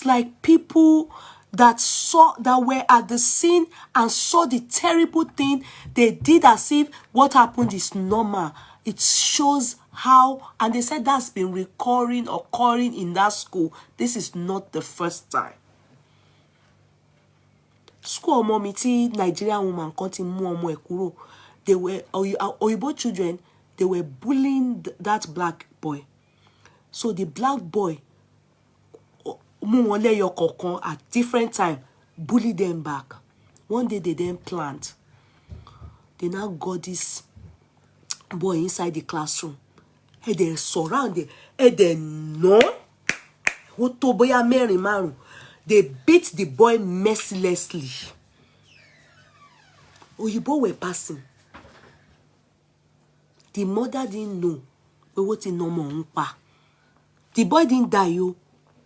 like people that were at the scene and saw the terrible thing. They did as if what happened is normal. It shows how, and they said that's been occurring in that school. This is not the first time. School ọmọ mi tí Nigerian woman kan ti mú ọmọ ẹ̀ kúrò. They were Oyibo children. They were bullying that black boy. So the black boy mú wọn lẹ́yọ kọ̀ọ̀kan at different time, bully them back. One day they then planned. They now got this boy inside the classroom. And they surrounded. And they know. They beat the boy mercilessly. Oyibo were passing. The mother didn't know. What in no pa. The boy didn't die,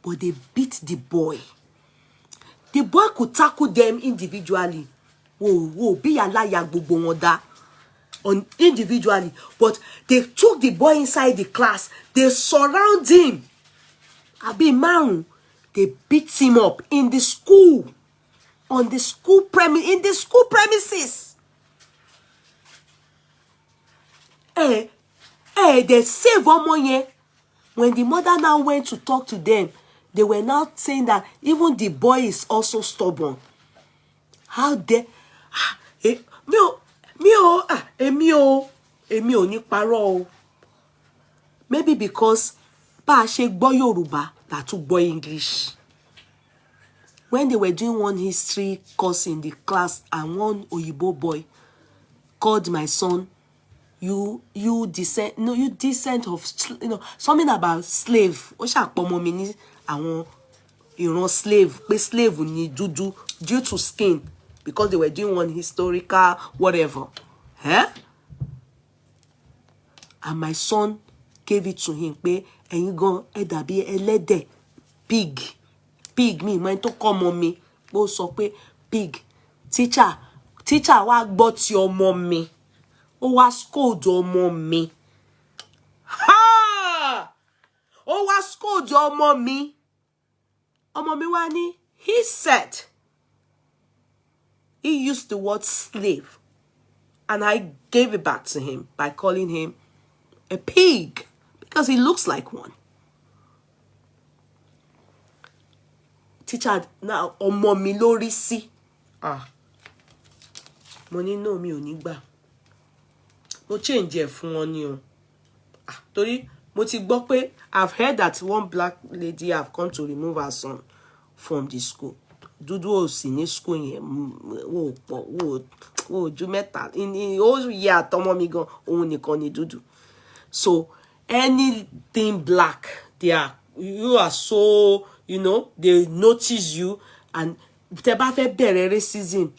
but they beat the boy. The boy could tackle them individually. Whoa, be a liar, on individually. But they took the boy inside the class. They surround him. Abi man, they beat him up in the school. In the school premises. They save one more year. When the mother now went to talk to them, they were now saying that even the boy is also stubborn. How dare maybe because pa ṣe gbọ́ Yorùbá that took boy English. When they were doing one history course in the class, and one Oyibo boy called my son, you descent of, something about slave. O ṣa pọ ọmọ mi ní àwọn ìran slave, pé slave ní dúdú due to skin, because they were doing one historical whatever. And my son gave it to him. Pé ẹ̀yin gan ẹ dàbí ẹlẹ́dẹ̀, pig mi máa tó kọ́ ọmọ mi. Bó sọ pé pig. Teacher wá gbọ́ ti ọmọ mi. Ó wá scold ọmọ mi. Ha! Ó wá scold ọmọ mi. Ọmọ mi wá ní, he said, he used the word slave. And I gave it back to him by calling him a pig, because he looks like one. Teacher, now ọmọ mi lórí sí. Mo ní no, mi ò ní gbà. Mo change ẹ̀ fún wọn ni o. Torí mo ti gbọ́ pé I've heard that one black lady have come to remove her son from the school. Dúdú ò sí ní school yẹn. Wo ju mẹ́ta. Ó yẹ àtọmọ mi gan, òun nìkan ni dúdú. So anything black, you are so, they notice you, and tẹ́ bá fẹ́ bẹ̀rẹ̀ racism,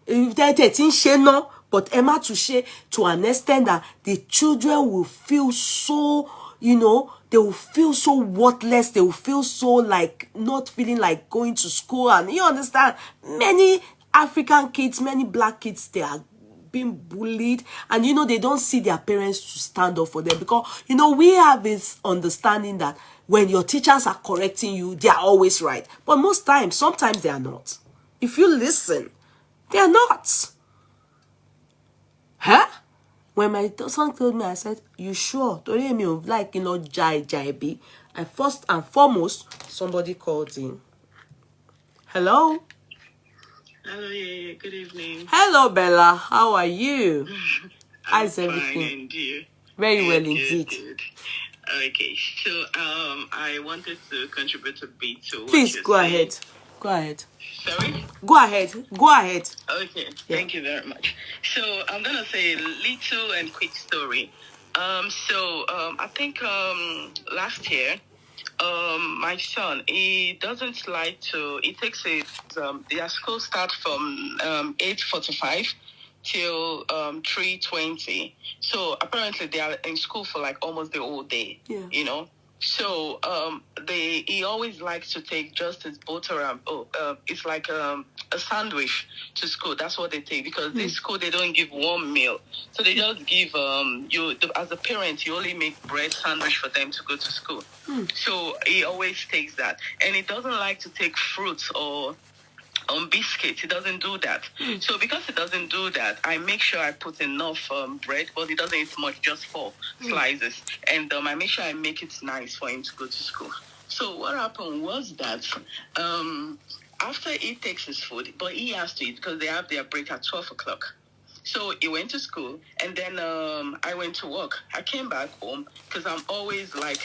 tẹ́ ti ń ṣe náà, but ẹ má tún ṣe to an extent that the children will feel so, they will feel so worthless. They will feel so like not feeling like going to school. And you understand, many African kids, many black kids, they are being bullied, and they don't see their parents to stand up for them, because we have this understanding that when your teachers are correcting you, they are always right. But sometimes they are not. If you listen, they are not. When my son told me, I said, you sure? Like, jai. And first and foremost, somebody called in. Hello? Hello, yeah, good evening. Hello, Bella. How are you? How's everything? Fine, and you? Very well indeed. Good. Okay, so I wanted to contribute a bit to what Please you're go saying. ahead. Go ahead. Sorry? Go ahead. Okay, thank you very much. So I'm gonna say a little and quick story. I think last year, my son, he doesn't like to. He takes their school starts from 8:45 till 3:20. So apparently they are in school for like almost the whole day. Yeah. So he always likes to take just his butter and it's like a sandwich to school. That's what they take, because this school they don't give warm meal, so they just give as a parent you only make bread sandwich for them to go to school. So he always takes that, and he doesn't like to take fruits or on biscuits. He doesn't do that. So because he doesn't do that, I make sure I put enough bread, but he doesn't eat much, just 4 slices. And I make sure I make it nice for him to go to school. So what happened was that after he takes his food, but he has to eat because they have their break at 12 o'clock. So he went to school, and then I went to work. I came back home because I'm always like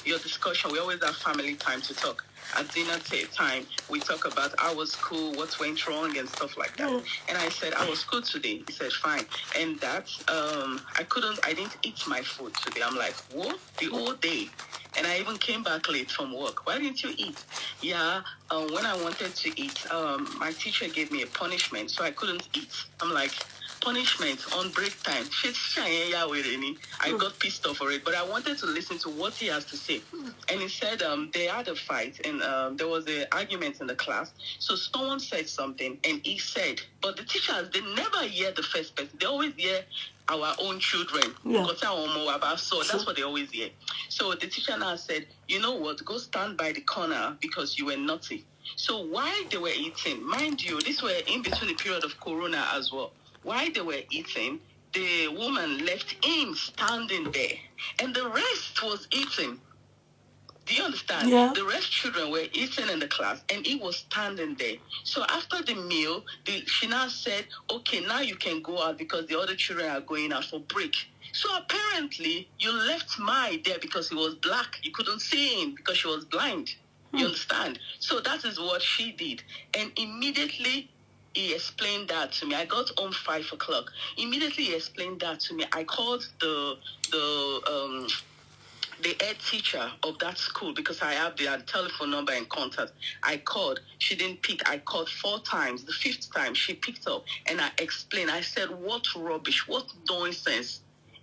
your discussion. We always have family time to talk. At dinner time, we talk about our school, what went wrong, and stuff like that. And I said, I was good today. He said, fine. And that I didn't eat my food today. I'm like, what? The whole day. And I even came back late from work. Why didn't you eat? Yeah, when I wanted to eat, my teacher gave me a punishment, so I couldn't eat. I'm like, punishment on break time. I got pissed off for it, but I wanted to listen to what he has to say. And he said they had a fight, and there was an argument in the class. So someone said something, and he said, but the teachers, they never hear the first person. They always hear our own children. Yeah. So that's what they always hear. So the teacher now said, you know what, go stand by the corner because you were naughty. So while they were eating, mind you, this were in between the period of Corona as well. While they were eating, the woman left him standing there, and the rest was eating. Do you understand? Yeah. The rest children were eating in the class, and he was standing there. So after the meal, she now said, okay, now you can go out because the other children are going out for break. So apparently, you left Mai there because he was black. You couldn't see him because she was blind. You understand? So that is what she did. And immediately, he explained that to me. I got home 5 o'clock. Immediately, he explained that to me. I called the head teacher of that school because I have their telephone number and contact. I called. She didn't pick. I called 4 times. The 5th time, she picked up. And I explained. I said, what rubbish, what nonsense.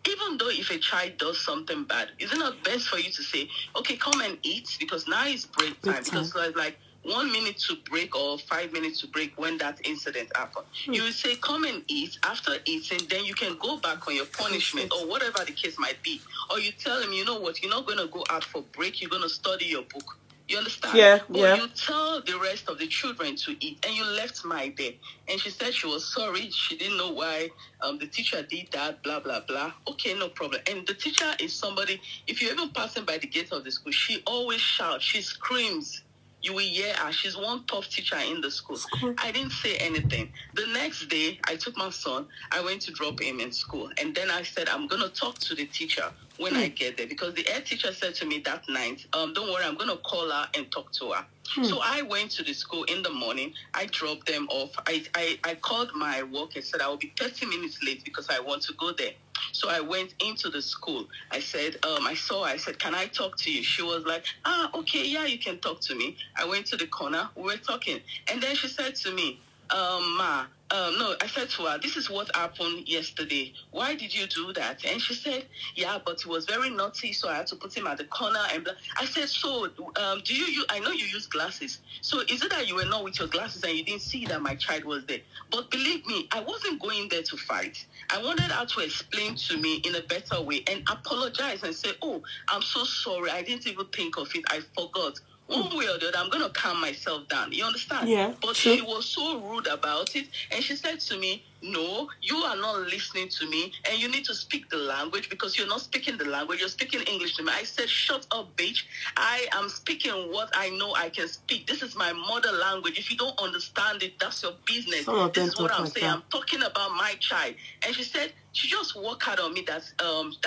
Even though if a child does something bad, is it not best for you to say, okay, come and eat, because now it's break time. Because like 1 minute to break or 5 minutes to break when that incident happened. You will say, come and eat. After eating, then you can go back on your punishment or whatever the case might be. Or you tell him, you know what, you're not going to go out for break. You're going to study your book. You understand? Yeah, but yeah. You tell the rest of the children to eat, and you left Mai there. And she said she was sorry. She didn't know why the teacher did that, blah, blah, blah. Okay, no problem. And the teacher is somebody, if you're even passing by the gate of the school, she always shouts, she screams. You will hear her. She's one tough teacher in the school. I didn't say anything. The next day, I took my son. I went to drop him in school. And then I said, I'm going to talk to the teacher when I get there. Because the head teacher said to me that night, don't worry, I'm going to call her and talk to her. So I went to the school in the morning. I dropped them off. I called my work and said I will be 30 minutes late because I want to go there. So I went into the school. I said, I saw her. I said, can I talk to you? She was like, okay, yeah, you can talk to me. I went to the corner. We were talking. And then she said to me, no, I said to her, this is what happened yesterday. Why did you do that? And she said, yeah, but he was very naughty, so I had to put him at the corner. And I said, so do you I know you use glasses. So is it that you were not with your glasses and you didn't see that my child was there? But believe me, I wasn't going there to fight. I wanted her to explain to me in a better way and apologize and say, oh, I'm so sorry. I didn't even think of it. I forgot. One way or the other, I'm going to calm myself down. You understand? Yeah. But Sure. she was so rude about it. And she said to me, no, you are not listening to me. And you need to speak the language because you're not speaking the language. You're speaking English to me. I said, shut up, bitch. I am speaking what I know I can speak. This is my mother language. If you don't understand it, that's your business. This is what I'm saying. I'm talking about my child. And she said, she just walked out on me that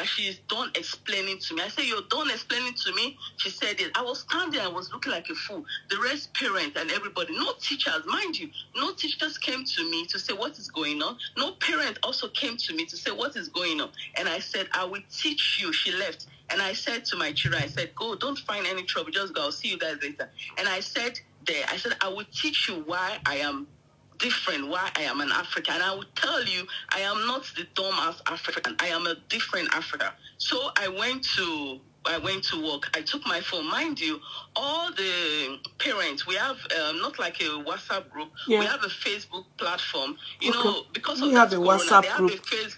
she's done explaining to me. I said, you're done explaining to me? She said it. I was standing, I was looking like a fool. The rest parents and everybody, no teachers, mind you, no teachers came to me to say what is going on. No parent also came to me to say what is going on. And I said, I will teach you. She left. And I said to my children, I said, go, don't find any trouble. Just go. I'll see you guys later. And I said I will teach you why I am different, why I am an African. And I will tell you, I am not the dumb ass African. I am a different Africa. So I went to I went to work. I took my phone. Mind you, all the parents, we have not like a WhatsApp group. Yeah. We have a Facebook platform. You Okay. know, because We of have that a corona, WhatsApp they have group. a face.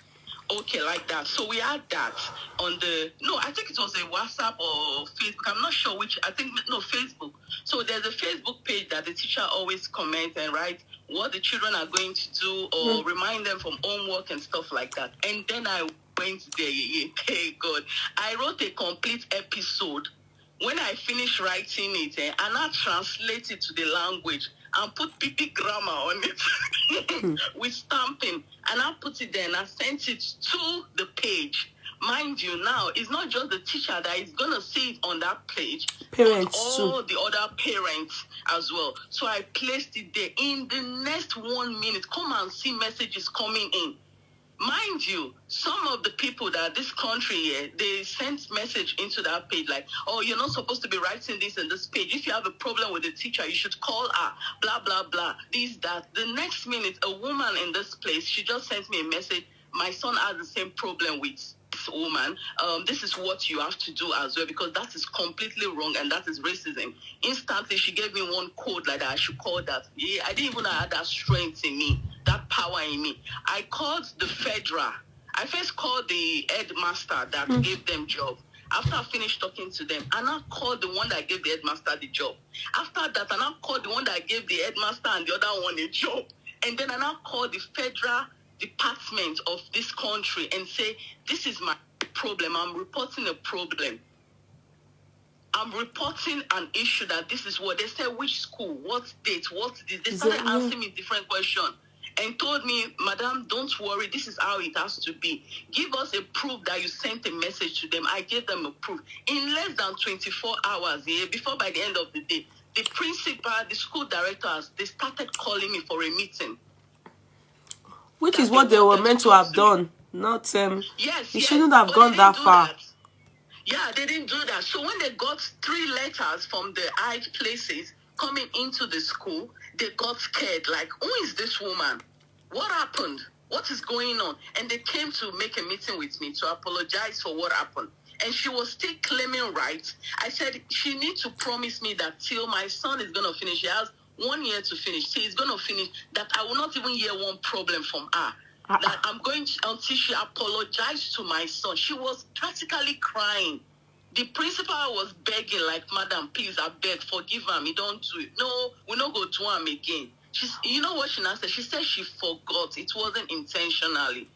Okay, like that. So we had that on the, no, I think it was a WhatsApp or Facebook. I'm not sure which. I think, no, Facebook. So there's a Facebook page that the teacher always comments and write what the children are going to do, or remind them from homework and stuff like that. And then I went there. Hey God, I wrote a complete episode. When I finished writing it, and I translate it to the language and put PP grammar on it with stamping, and I put it there and I sent it to the page. Mind you, now it's not just the teacher that is gonna see it on that page, Parents but all too. the other parents as well. So I placed it there. In the next 1 minute, come and see messages coming in. Mind you, some of the people that this country here, they sent message into that page like, oh, you're not supposed to be writing this in this page. If you have a problem with the teacher, you should call her, blah, blah, blah, this, that. The next minute, a woman in this place, she just sent me a message. My son has the same problem with this woman. This is what you have to do as well, because that is completely wrong and that is racism. Instantly, she gave me one code like that. I should call that. Yeah, I didn't even have that strength in me, that power in me. I called the federal. I first called the headmaster that gave them job. After I finished talking to them, and I called the one that gave the headmaster the job. After that, and I called the one that gave the headmaster and the other one a job. And then I now called the federal department of this country and say, this is my problem. I'm reporting a problem. I'm reporting an issue that this is what they said, which school, what date, what this. They started asking me different questions and told me, Madam, don't worry, this is how it has to be. Give us a proof that you sent a message to them. I gave them a proof. In less than 24 hours, before by the end of the day, the principal, the school directors, they started calling me for a meeting. Which is what they were meant to have done. Not, it shouldn't have gone that far. Yeah, they didn't do that. So when they got 3 letters from the high places coming into the school, they got scared. Like, who is this woman? What happened? What is going on? And they came to make a meeting with me to apologize for what happened. And she was still claiming rights. I said, she needs to promise me that till my son is going to finish, he has 1 year to finish, till he's going to finish, that I will not even hear one problem from her. That I'm going to, until she apologized to my son. She was practically crying. The principal was begging, like, Madam, please, I beg, forgive him. He don't do it. No, we're not going to do him again. You know what she now said? She said she forgot. It wasn't intentionally.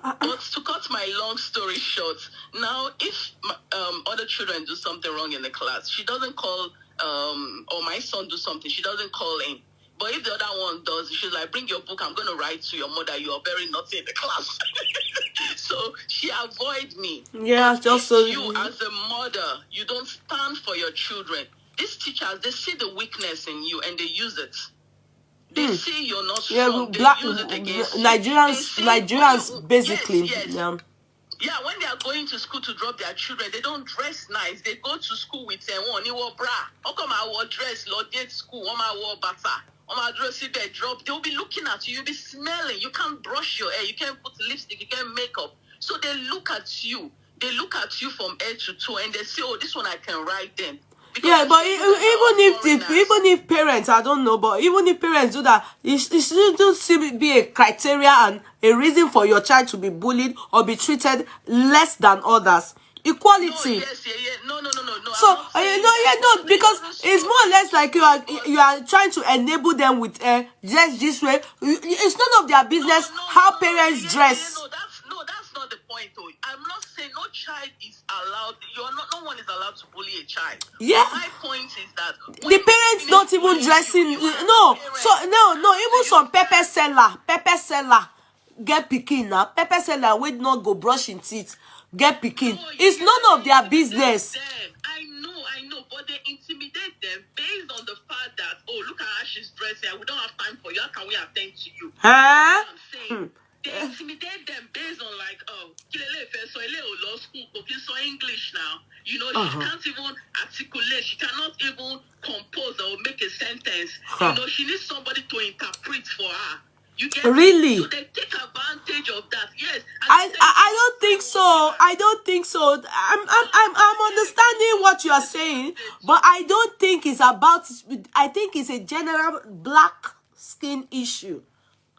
But to cut my long story short, now if other children do something wrong in the class, she doesn't call, or my son do something, she doesn't call in. But if the other one does, she's like, bring your book, I'm going to write to your mother, you are very naughty in the class. So she avoid me. Yeah, but just so you as a mother, you don't stand for your children. These teachers, they see the weakness in you and they use it. They see you're not strong. They use it against Nigerians basically. Yes. Yeah, when they are going to school to drop their children, they don't dress nice. They go to school with one bra. How come I will dress lodgate school? I will bata. I dress if they drop. They'll be looking at you. You'll be smelling. You can't brush your hair. You can't put lipstick. You can't make up. So they look at you. They look at you from head to toe, and they say, "Oh, this one I can write them." Yeah, but even if parents, I don't know, but even if parents do that, it shouldn't be a criteria and a reason for your child to be bullied or be treated less than others. Equality. No. So because it's more or less like you are trying to enable them with just this way. It's none of their business how parents dress. That's not the point though. I'm not saying no child is allowed. No one is allowed to bully a child. Yeah. But my point is that the parents not even dressing. Even some pepper seller get pikin now. Pepper seller will not go brushing teeth. Get pikin. It's none of their business. I know, but they intimidate them based on the fact that, oh, look at how she's dressing. We don't have time for you. How can we attend to you? Huh? I'm saying. They intimidate them based on like, oh, law school, so English now. You know, she can't even articulate. She cannot even compose or make a sentence. You know, she needs somebody to interpret for her. You get Really? it? So they take advantage of that. Yes. I don't think so. I don't think so. I'm understanding what you are saying, but I don't think it's about. I think it's a general black skin issue.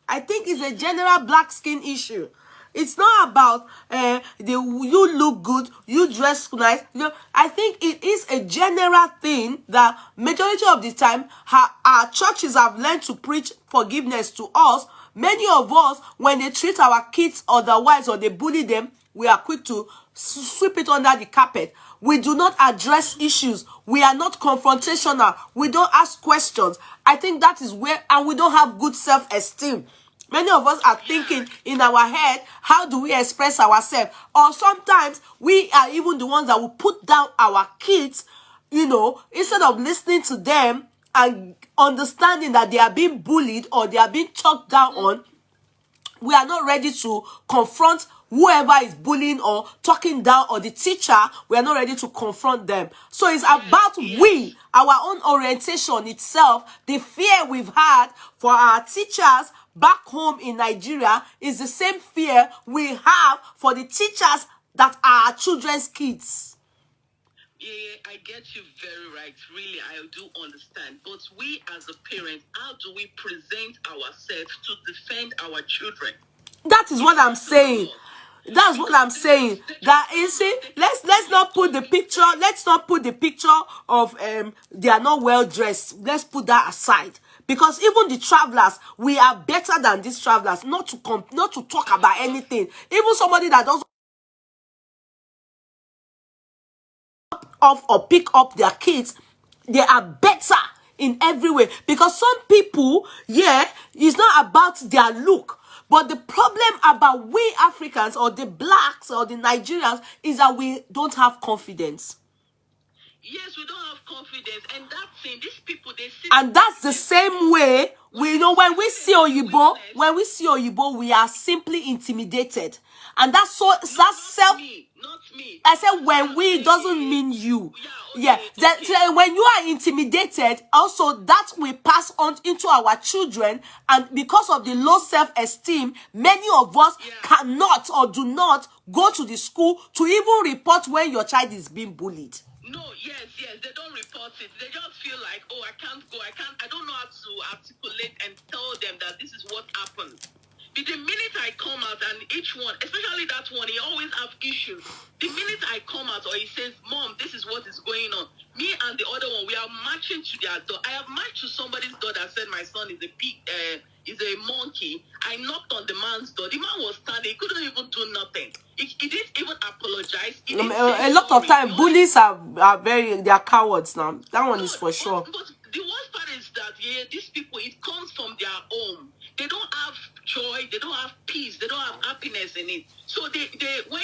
I think it's a general black skin issue. It's not about you look good, you dress nice. You know, I think it is a general thing that majority of the time our churches have learned to preach forgiveness to us. Many of us, when they treat our kids otherwise or they bully them, we are quick to sweep it under the carpet. We do not address issues. We are not confrontational. We don't ask questions. I think that is where, and we don't have good self-esteem. Many of us are thinking in our head, how do we express ourselves? Or sometimes we are even the ones that will put down our kids, you know, instead of listening to them and understanding that they are being bullied or they are being talked down on. We are not ready to confront whoever is bullying or talking down, or the teacher. We are not ready to confront them. So it's about we, our own orientation itself. The fear we've had for our teachers back home in Nigeria is the same fear we have for the teachers that are our children's kids. Yeah, I get you very right. Really, I do understand. But we as a parent, how do we present ourselves to defend our children? That is what I'm saying. That's what I'm saying. That is it. Let's not put the picture. Let's not put the picture of they are not well dressed. Let's put that aside. Because even the travelers, we are better than these travelers. Not to talk about anything. Even somebody that doesn't off or pick up their kids, they are better in every way. Because some people, it's not about their look, but the problem about we Africans or the blacks or the Nigerians is that we don't have confidence. Yes, we don't have confidence, and that's thing. These people, they see. And that's the same way we know when we see Oyibo, we are simply intimidated. And that's so that's self. Not me. I said when we doesn't mean you. That when you are intimidated, also that will pass on into our children, and because of the low self-esteem, many of us cannot or do not go to the school to even report when your child is being bullied. No, yes, they don't report it. They just feel like, oh, I can't go. I don't know how to articulate and tell them that this is what happened. But the minute I come out, and each one, especially that one, he always have issues. The minute I come out or he says, Mom, this is what is going on, me and the other one, we are marching to their door. I have marched to somebody's door that said my son is a pig, is a monkey. I knocked on the man's door. The man was standing. He couldn't even do nothing. He didn't even apologize. A lot of time, bullies are they are cowards now. That one is for sure. But the worst part is that these people, it comes from their home. They don't have joy. They don't have peace. They don't have happiness in it. So when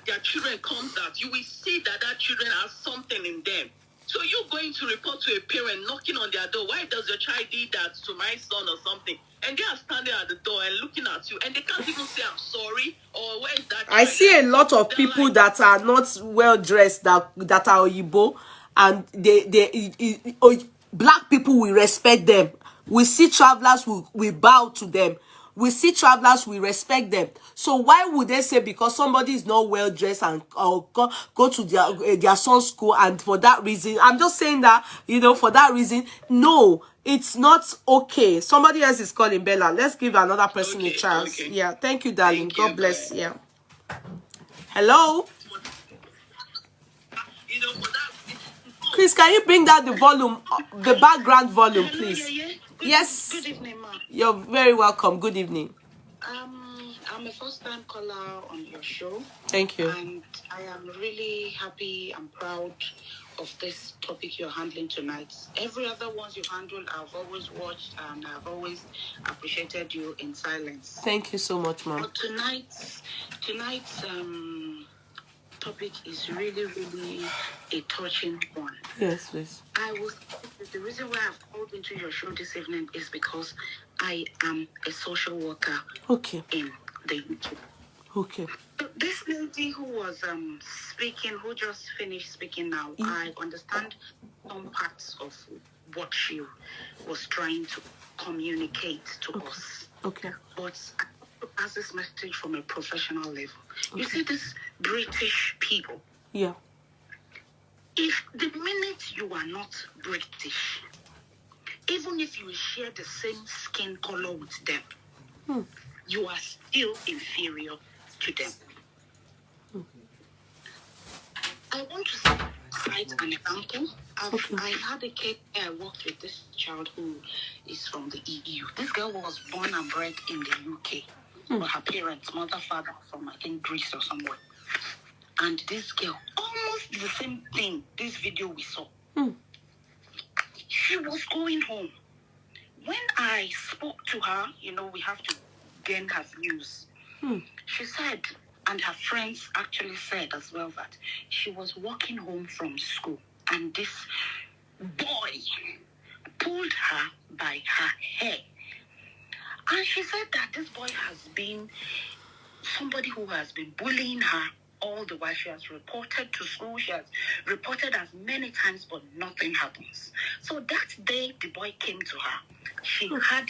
their children comes out, you will see that children has something in them. So you're going to report to a parent knocking on their door. Why does your child do that to my son or something? And they are standing at the door and looking at you, and they can't even say I'm sorry or where is that child? I see a lot of people that are not well dressed that are Oyibo, and black people will respect them. We see travelers, we bow to them. We see travelers, we respect them. So why would they say because somebody is not well dressed and go to their son's school, and for that reason, I'm just saying that, for that reason, no, it's not okay. Somebody else is calling Bella. Let's give another person a chance. Okay. Yeah, thank you, darling. God bless. Bye. Yeah. Hello? Please, can you bring down the volume, the background volume, please? Yes. Good evening, ma'am. You're very welcome. Good evening. I'm a first-time caller on your show. Thank you. And I am really happy and proud of this topic you're handling tonight. Every other ones you handled, I've always watched and I've always appreciated you in silence. Thank you so much, ma'am. But tonight's topic is really, really a touching one. Yes, please. The reason why I've called into your show this evening is because I am a social worker. Okay. In the UK. Okay. So this lady who was speaking, who just finished speaking now, I understand some parts of what she was trying to communicate to us. Okay. But I want to pass this message from a professional level. Okay. You see, these British people. Yeah. If the minute you are not British, even if you share the same skin color with them, you are still inferior to them. I want to cite an example. I had a case where I worked with this child who is from the EU. This girl was born and bred in the UK. But her parents, mother, father, from I think Greece or somewhere. And this girl, almost the same thing, this video we saw. She was going home. When I spoke to her, we have to gain her views. She said, and her friends actually said as well, that she was walking home from school and this boy pulled her by her hair. And she said that this boy has been somebody who has been bullying her all the while. She has reported to school. She has reported as many times, but nothing happens. So that day the boy came to her. She had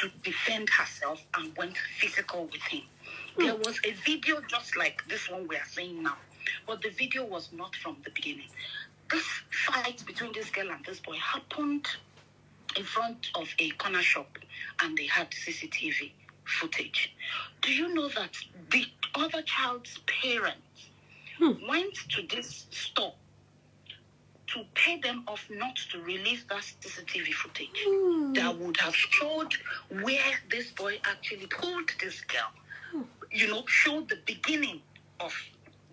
to defend herself and went physical with him. There was a video just like this one we are seeing now, but the video was not from the beginning. This fight between this girl and this boy happened in front of a corner shop, and they had CCTV footage. Do you know that the other child's parents went to this store to pay them off not to release that CCTV footage that would have showed where this boy actually pulled this girl, showed the beginning of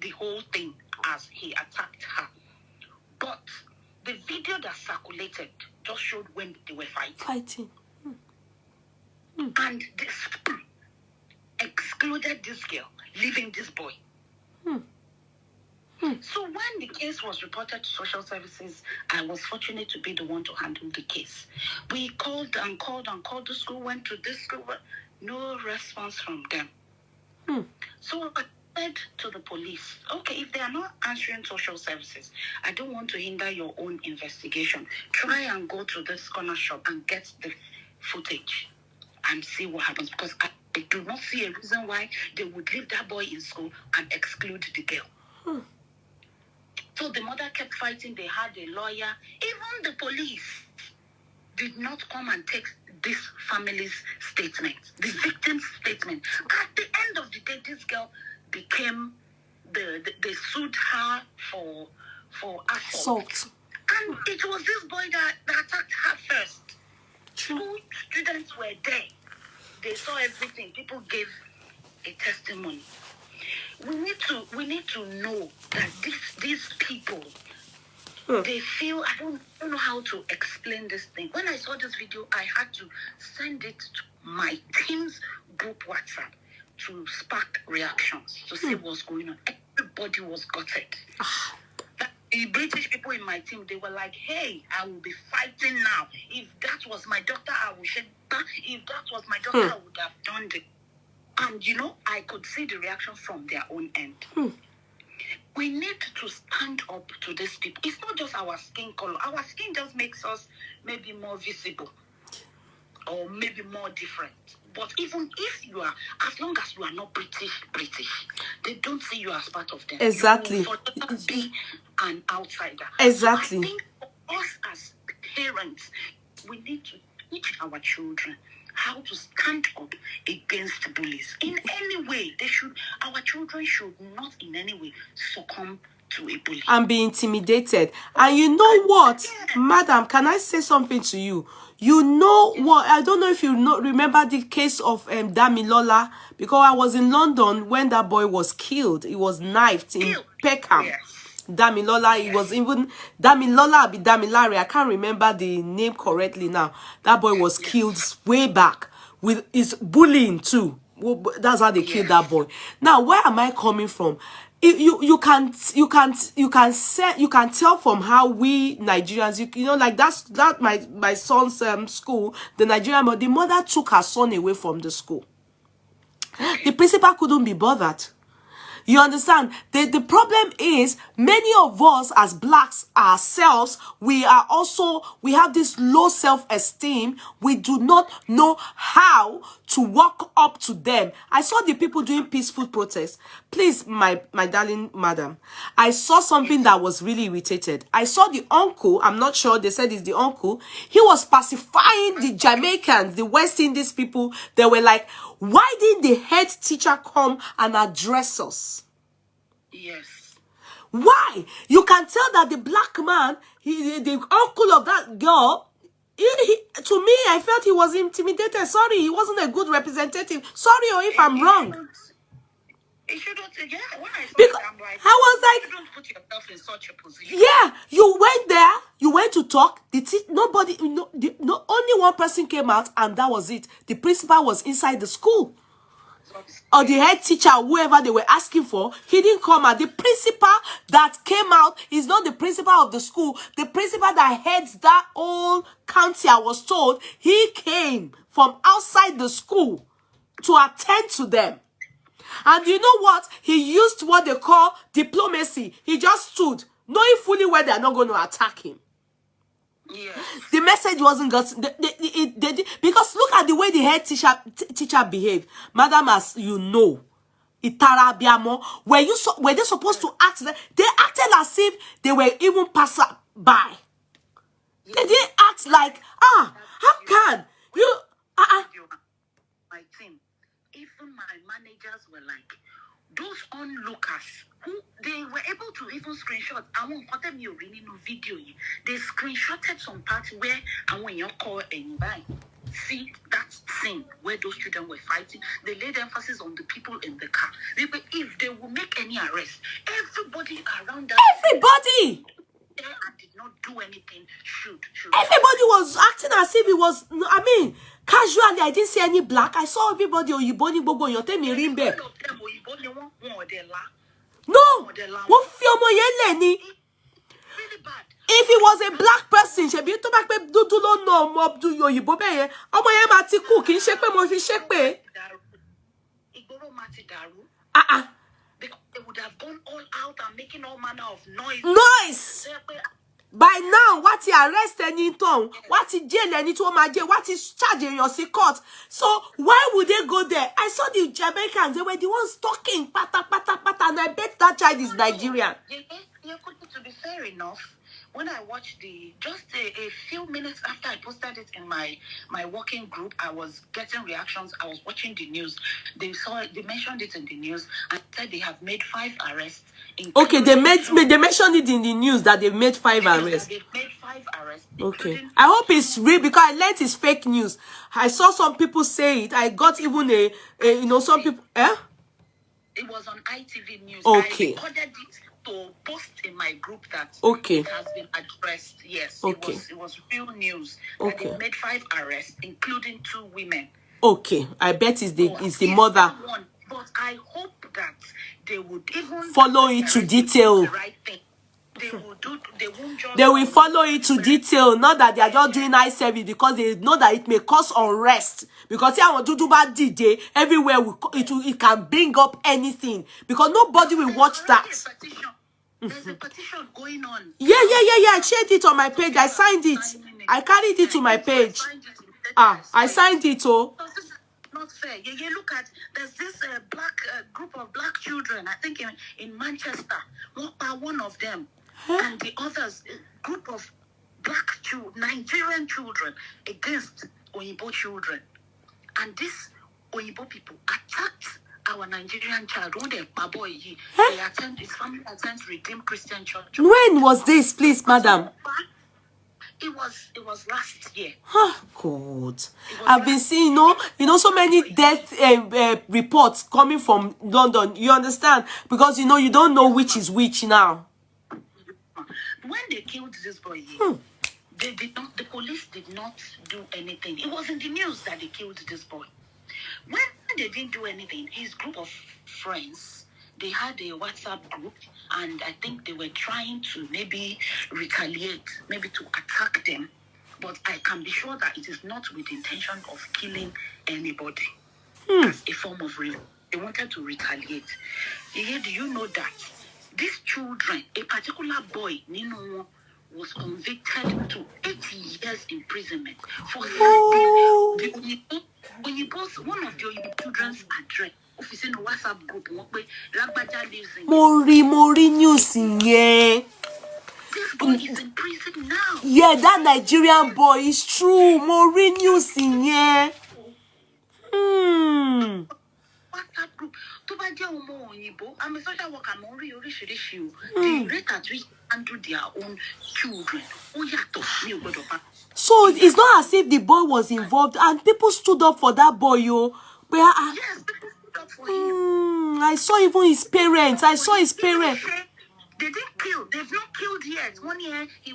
the whole thing as he attacked her. But the video that circulated just showed when they were fighting. And the school excluded this girl, leaving this boy. So when the case was reported to social services, I was fortunate to be the one to handle the case. We called the school, went to this school, but no response from them. So I said to the police, okay, if they are not answering social services, I don't want to hinder your own investigation. Try and go to this corner shop and get the footage and see what happens, because I do not see a reason why they would leave that boy in school and exclude the girl. So the mother kept fighting. They had a lawyer. Even the police did not come and take this family's statement, the victim's statement. At the end of the day, this girl became they sued her for assault. And it was this boy that attacked her first. Two students were there. They saw everything. People gave a testimony. We need to know that these people, they feel, I don't know how to explain this thing. When I saw this video, I had to send it to my team's group WhatsApp to spark reactions, to see what's going on. Everybody was gutted. The British people in my team, they were like, hey, I will be fighting now. If that was my daughter, I would shed that. If that was my daughter, I would have done it. And, I could see the reaction from their own end. We need to stand up to these people. It's not just our skin color. Our skin just makes us maybe more visible or maybe more different. But even if you are, as long as you are not British, they don't see you as part of them. Exactly. You will forever be an outsider. Exactly. So I think for us as parents, we need to teach our children how to stand up against bullies. In any way, our children should not in any way succumb to a bully. And be intimidated. And you know what, madam, can I say something to you? You know what, I don't know if you remember the case of Damilola, because I was in London when that boy was killed. He was knifed in Peckham. Yes. Damilola, it was even Damilola, Damilare, I can't remember the name correctly now. That boy was killed way back with his bullying too. That's how they killed that boy. Now, where am I coming from? You can tell from how we Nigerians, like that my son's school, the Nigerian, the mother took her son away from the school. The principal couldn't be bothered. You understand? The problem is many of us as blacks ourselves, we have this low self-esteem. We do not know how to walk up to them. I saw the people doing peaceful protests. Please, my darling madam, I saw something that was really irritated. I saw the uncle, I'm not sure, they said it's the uncle. He was pacifying the Jamaicans, the West Indies people. They were like, why didn't the head teacher come and address us? Yes. Why? You can tell that the black man, the uncle of that girl, to me, I felt he was intimidated. Sorry, he wasn't a good representative. Sorry, or if I'm wrong. It shouldn't, yeah, when I saw Because it, I'm like, I was like, you don't put yourself in such a position. yeah, you went there, you went to talk. Nobody, only one person came out, and that was it. The principal was inside the school. Or the head teacher, whoever they were asking for, he didn't come out. The principal that came out is not the principal of the school. The principal that heads that whole county, I was told, he came from outside the school to attend to them. And you know what? He used what they call diplomacy. He just stood, knowing fully well they're not going to attack him. Yes. The message wasn't got because look at the way the head teacher behaved. Madam, as you know, Itarabiamo, were they supposed to act? They acted as if they were even passed by. They didn't act like, how can you? My team, even my managers were like, those onlookers who they were able to even screenshot. I won't cut them you really no video. They screenshotted some parts where I want your call and buy. See that scene where those children were fighting. They laid emphasis on the people in the car. If they will make any arrest, everybody around that Everybody there and did not do anything should. Everybody was acting as if it was, I mean, casually. I didn't see any black. I saw everybody. No. Really bad. If it was a black person, she be to back pe dudu lo no mo do yoyibo be yen. Omo yen ma ti ku kin se pe mo fi se pe. Because they would have gone all out and making all manner of noise. Noise. By now, what he arrest any tongue, what he jail any to my jail, what is charging your court. So why would they go there? I saw the Jamaicans, they were the ones talking, pata, and I bet that child is Nigerian. To be fair enough, when I watched just a few minutes after I posted it in my working group, I was getting reactions. I was watching the news. They mentioned it in the news and said they have made 5 arrests. Okay, they mentioned it in the news that they made 5 arrests. They've made 5 arrests. Okay. I hope it's real because I learned it's fake news. I saw some people say it. I got even some people. It was on ITV News. Okay. I recorded it to post in my group that okay. It has been addressed. Yes. Okay. It was real news. Okay. They made 5 arrests, including 2 women. Okay. I bet it's the mother. But I hope that they would even follow it to detail. The right thing. They will follow it to detail, not that they are just doing eye service because they know that it may cause unrest. Because I want to do bad DJ everywhere, it can bring up anything because nobody will watch that. There's a petition going on. Yeah. I shared it on my page. I signed it. I carried it to my page. I signed it. Not fair. You look at, there's this black group of black children, I think in Manchester, one of them, and the others, group of Nigerian children against Oyibo children. And these Oyibo people attacked our Nigerian child. When they attend, his family attends Redeemed Christian Church. When was this, please, madam? It was last year. God. I've been seeing, so many death reports coming from London. You understand? Because, you don't know which is which now. When they killed this boy, the police did not do anything. It was in the news that they killed this boy. When they didn't do anything, his group of friends, they had a WhatsApp group, and I think they were trying to maybe retaliate, maybe to attack them. But I can be sure that it is not with the intention of killing anybody as a form of revenge. they wanted to retaliate. Yeah, do you know that these children, a particular boy, Nino, was convicted to 80 years imprisonment for Oh. when you post one of your children's address, office in a WhatsApp group, Lagbaja lives in. Mori news yeah. This boy is in prison now. Yeah, that Nigerian boy is true. Mori news yeah. WhatsApp group. I'm a social worker. The rate at which handle their own children. So it's not as if the boy was involved and people stood up for that boy, yo. Yes, people stood up for him. I saw even his parents. I saw his parents. They didn't kill. They've not killed yet. 1 year he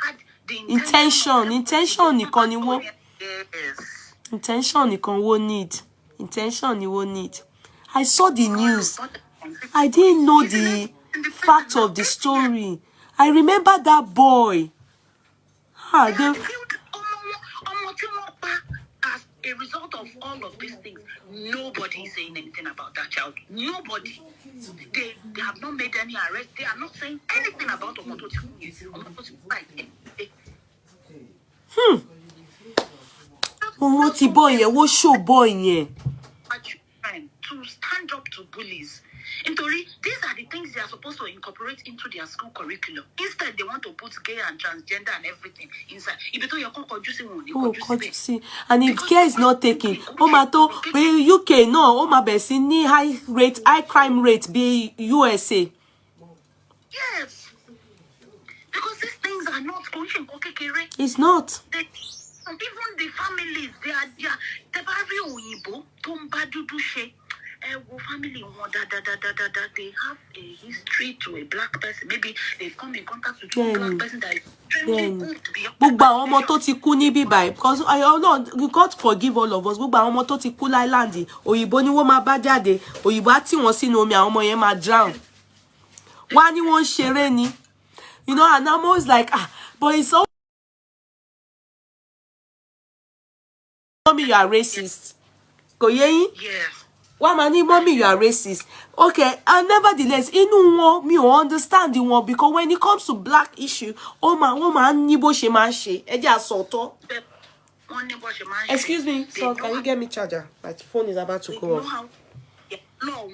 had the intention. Intention you won't. Yes. Intention you won't need. Intention you won't need. I saw the news. I didn't know the fact of the story. I remember that boy. They killed as a result of all of these things. Nobody is saying anything about that child. Nobody. They have not made any arrest. They are not saying anything about Omototi. Omototi boy, yeah, what show boy, yeah. To stand up to bullies. In theory, these are the things they are supposed to incorporate into their school curriculum. Instead, they want to put gay and transgender and everything inside. And if care is not taken, UK no, high crime rate be USA. Yes, because these things are not It's not. Even the families, they are family they have a history to a black person. Maybe they've come in contact with a black person that is extremely good to be because I don't know, God forgive all of us. Island, òyìnbó ni wọ́n máa bá jáde, òyìnbó á tì wọ́n sínú omi, àwọn ọmọ yẹn máa drown. Wá ní wọ́n ṣeré ni. You know, and I'm always like, but it's so mommy, you are racist. Kò yé yín? Yes. Why mani mommy you are racist? Okay, and nevertheless, me understand the one because when it comes to black issue, man, nibo she man she. Excuse me, so can you get me charger? My phone is about to go off. No,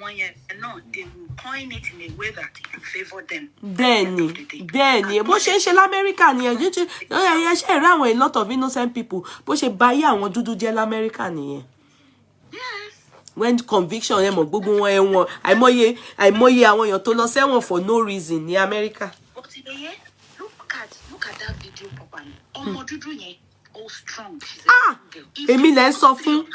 they will coin it in a way that it will favor them. Then, but she l'American here. A lot of innocent people. But she buy àwọn dúdú jẹ́ l'American here. Yes. When conviction gbogbo wọn ẹ̀wọ̀n àìmọye àwọn èèyàn tó lọ sẹ́wọ̀n for no reason ní America. But look at that video properly. Ọmọ dúdú yẹn all strong. Èmi lẹ sọ fún.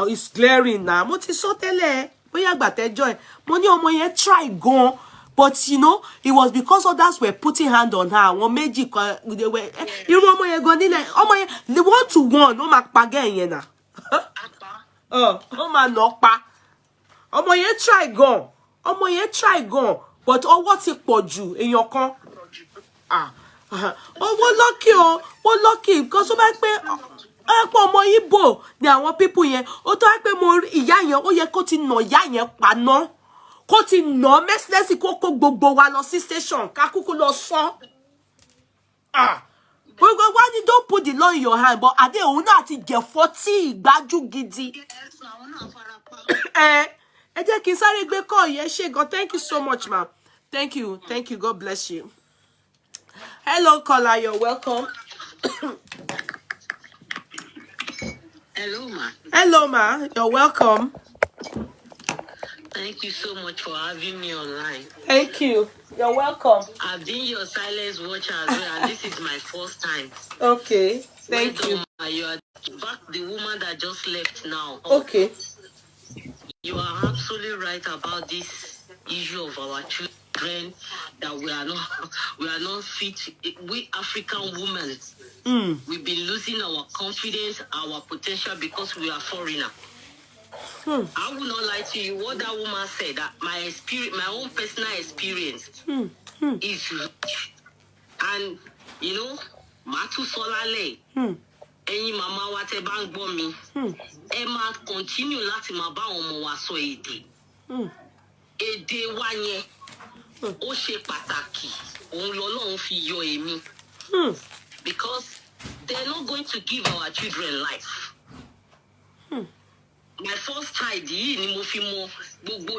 It's glaring now. Mo ti sọ tẹ́lẹ̀ bóyá àgbà tẹ́jọ́ ẹ̀. Mo ní ọmọ yẹn try gan. But you know, it was because others were putting hand on her. One magic, they were. You know, ọmọ yẹn gan nílẹ̀. Ọmọ yẹn, they 1-to-1. Ó máa pa gẹ́ yẹn náà. Ó máa nà pa. Ọmọ yẹn try gan. But ọwọ́ ti pọ̀ jù èèyàn kan. Wọ́n lucky because ó bá pé ọmọ Igbo ni àwọn people yẹn. Ó tó bá pé mo ìyá yẹn ó yẹ kó ti nà ìyá yẹn pa ná. Kó ti nà mercilessly kó gbogbo wa lọ sí station ká kúkú lọ sọ. Why you don't put the law in your hand? But ade òun náà ti jẹ 40 ìgbájú gidi. Ẹ jẹ́ kí n sáré gbé call yẹn ṣé gan. Thank you so much, ma'am. Thank you. God bless you. Hello, caller. You're welcome. Hello, ma. Hello, ma. You're welcome. Thank you so much for having me online. Thank you. You're welcome. I've been your silence watcher as well, and this is my first time. Okay. Thank you. You are back the woman that just left now. Okay. You are absolutely right about this issue of our children, that we are not fit. We African women, we've been losing our confidence, our potential because we are foreigner. I will not lie to you. What that woman said, that my experience, my own personal experience, is rich. And you know, Matu Solale, ẹ̀yin màmá wa tẹ́ bá ń gbọ́ mi. Ẹ máa continue láti máa bá àwọn ọmọ wa sọ èdè. Èdè wa yẹn ó ṣe pàtàkì. Òun lọ́lọ́run fi yọ èmi. Because they're not going to give our children life. My first child yìí ni mo fi mọ gbogbo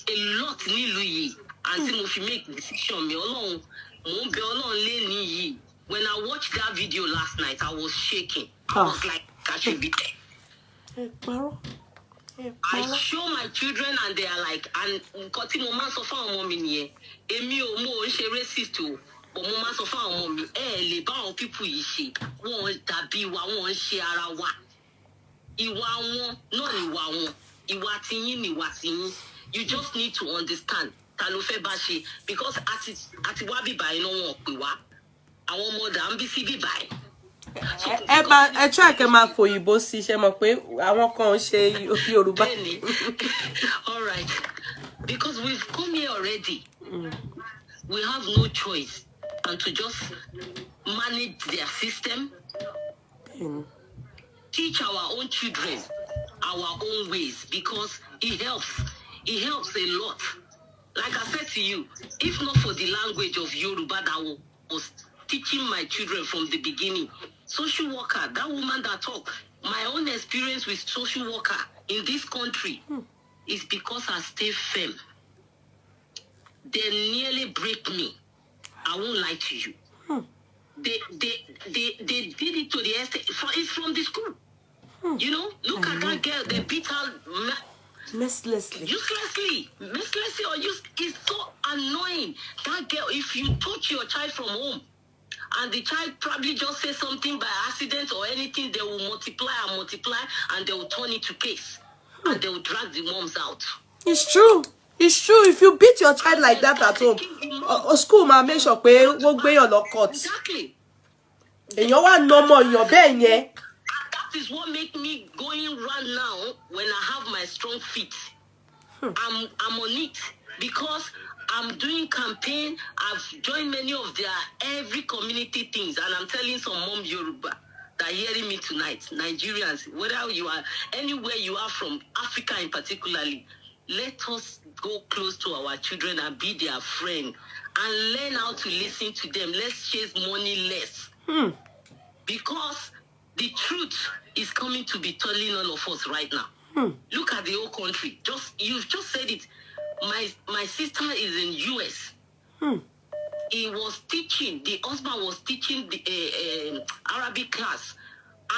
a lot nílùú yìí. Àǹtí mo fi make decision mi. Ọlọ́run mo ń bẹ Ọlọ́run lẹ́ni yìí. When I watched that video last night, I was shaking. I was like, I should be there. I show my children and they are like, and nǹkan tí mo máa sọ fún àwọn ọmọ mi nìyẹn. Èmi ò mọ̀ ń ṣe racist o, but mo máa sọ fún àwọn ọmọ mi, lè bá àwọn people yìí ṣe. Wọ́n dàbí wa, wọ́n ń ṣe ara wa. Ìwà wọn náà ni ìwà wọn. Ìwà tiyín ni ìwà tiyín. You just need to understand. Ta ló fẹ́ bá ṣe, because àti wá bíbá iná wọn pè wá. Àwọn ọmọ dà ń bí sí bíbá ẹ̀. ẹ try kẹ́ máa fòyìnbó sí ṣe mọ̀ pé àwọn kan ń ṣe Yorùbá. All right, because we've come here already. We have no choice and to just manage their system. Teach our own children our own ways, because it helps a lot. Like I said to you, if not for the language of Yoruba that was teaching my children from the beginning, social worker, that woman that talked, my own experience with social worker in this country is because I stay firm. They nearly break me. I won't lie to you. They did it to the extent. It's from the school. You know, look at that girl. They beat her Mercilessly. Uselessly, or it's so annoying. That girl, if you touch your child from home, and the child probably just says something by accident or anything, they will multiply, and they will turn it to case, and they will drag the moms out. It's true. It's true. If you beat your child like that at home, or school ma make sure pé wọ́n gbé yàn lọ court. Exactly. Èyàn wá normal èyàn bẹ́ẹ̀ yẹn. That is what make me going round now when I have my strong feet. I'm on it because I'm doing campaign. I've joined many of their every community things, and I'm telling some mom Yoruba that are hearing me tonight, Nigerians, whether you are anywhere you are from, Africa in particularly, let us go close to our children and be their friend and learn how to listen to them. Let's chase money less. Because the truth is coming to be telling all of us right now. Look at the whole country. You've just said it. My sister is in US. He was teaching. The husband was teaching the Arabic class,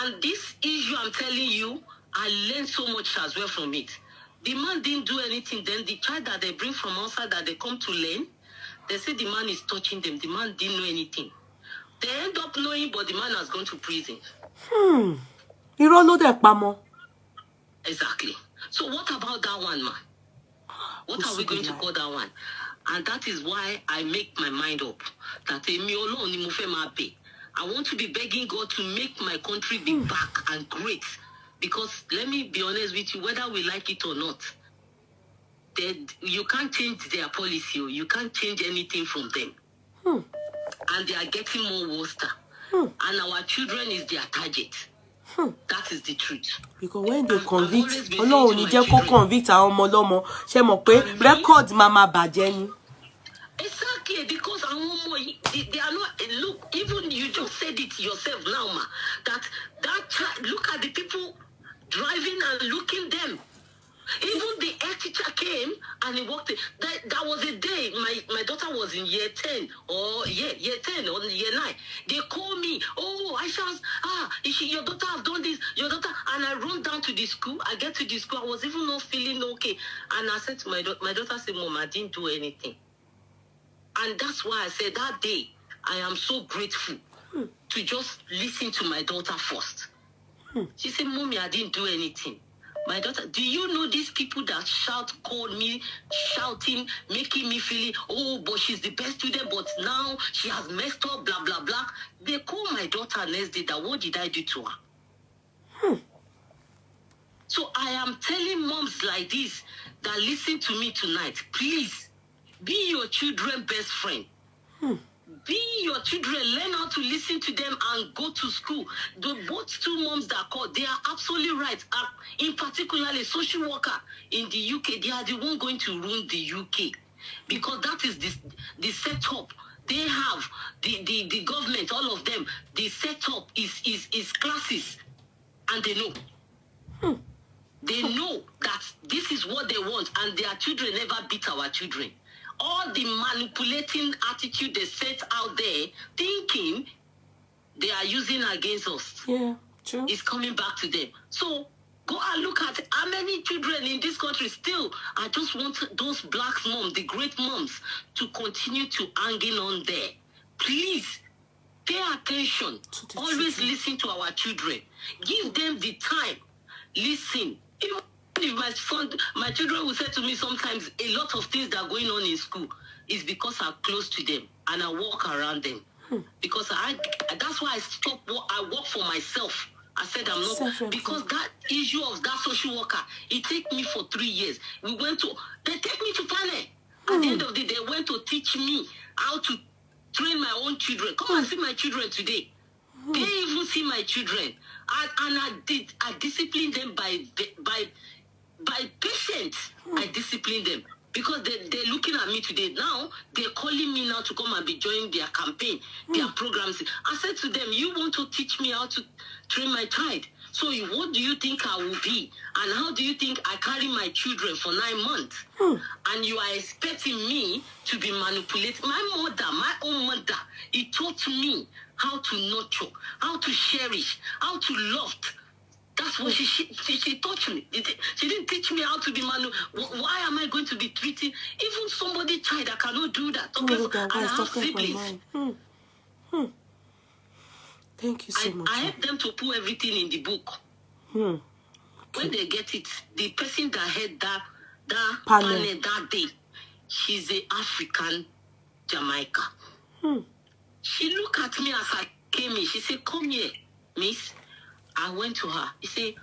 and this issue I'm telling you, I learned so much as well from it. The man didn't do anything. Then the child that they bring from outside that they come to learn, they say the man is touching them. The man didn't know anything. They end up knowing, but the man has gone to prison. You don't know that, Pamo. Exactly. So what about that one, man? What are we going to call that one? And that is why I make my mind up that I want to be begging God to make my country be back and great. Because let me be honest with you, whether we like it or not, you can't change their policy. You can't change anything from them. And they are getting more worse. And our children is their target. That is the truth. Because when they convict, Ọlọ́run ní jẹ́ kó convict àwọn ọmọ lọ́mọ, ṣé mọ̀ pé record mama bàjẹ́ ni. Exactly, because they are not. Look, even you just said it yourself now, ma. That child, look at the people driving and looking them. Even the head teacher came and he walked. That was a day my daughter was in year 10 or year 10 or year 9. They call me, oh, your daughter have done this, your daughter, and I run down to the school. I get to the school, I was even not feeling okay. And I said to my daughter said, Mom, I didn't do anything. And that's why I said that day, I am so grateful to just listen to my daughter first. She said, Mommy, I didn't do anything. My daughter, do you know these people that call me, shouting, making me feel, oh, but she's the best student, but now she has messed up, blah, blah, blah. They call my daughter next day that, what did I do to her? So I am telling moms like this that listen to me tonight, please, be your children's best friend. Be your children, learn how to listen to them and go to school. The both two moms that called, they are absolutely right. In particular, a social worker in the UK, they are the one going to ruin the UK because that is the setup. They have the government, all of them. The setup is classes, and they know. They know that this is what they want, and their children never beat our children. All the manipulating attitude they set out there, thinking they are using against us, true, is coming back to them. So go and look at how many children in this country still. I just want those black moms, the great moms, to continue to hanging on there. Please pay attention. Always listen to our children. Give them the time. Listen. Even if my children will say to me sometimes, a lot of things that are going on in school is because I'm close to them and I walk around them. Because that's why I stopped. I work for myself. I said I'm not, because that issue of that social worker, it took me for 3 years. They take me to panel. At the end of the day, they went to teach me how to train my own children. Come and see my children today. They even see my children. I disciplined them by patience. I disciplined them because they're looking at me today. Now they're calling me now to come and be joining their campaign, their programs. I said to them, you want to teach me how to train my child. So what do you think I will be? And how do you think I carry my children for 9 months? And you are expecting me to be manipulated? My mother, my own mother, he taught me how to nurture, how to cherish, how to love. That's what she taught me. She didn't teach me how to be Why am I going to be treating even somebody child that cannot do that? And I have siblings. Thank you so much. I help them to put everything in the book. When they get it, the person that had that panel that day, she's an African Jamaica. She looked at me as I came in. She said, come here, miss. I went to her. He said,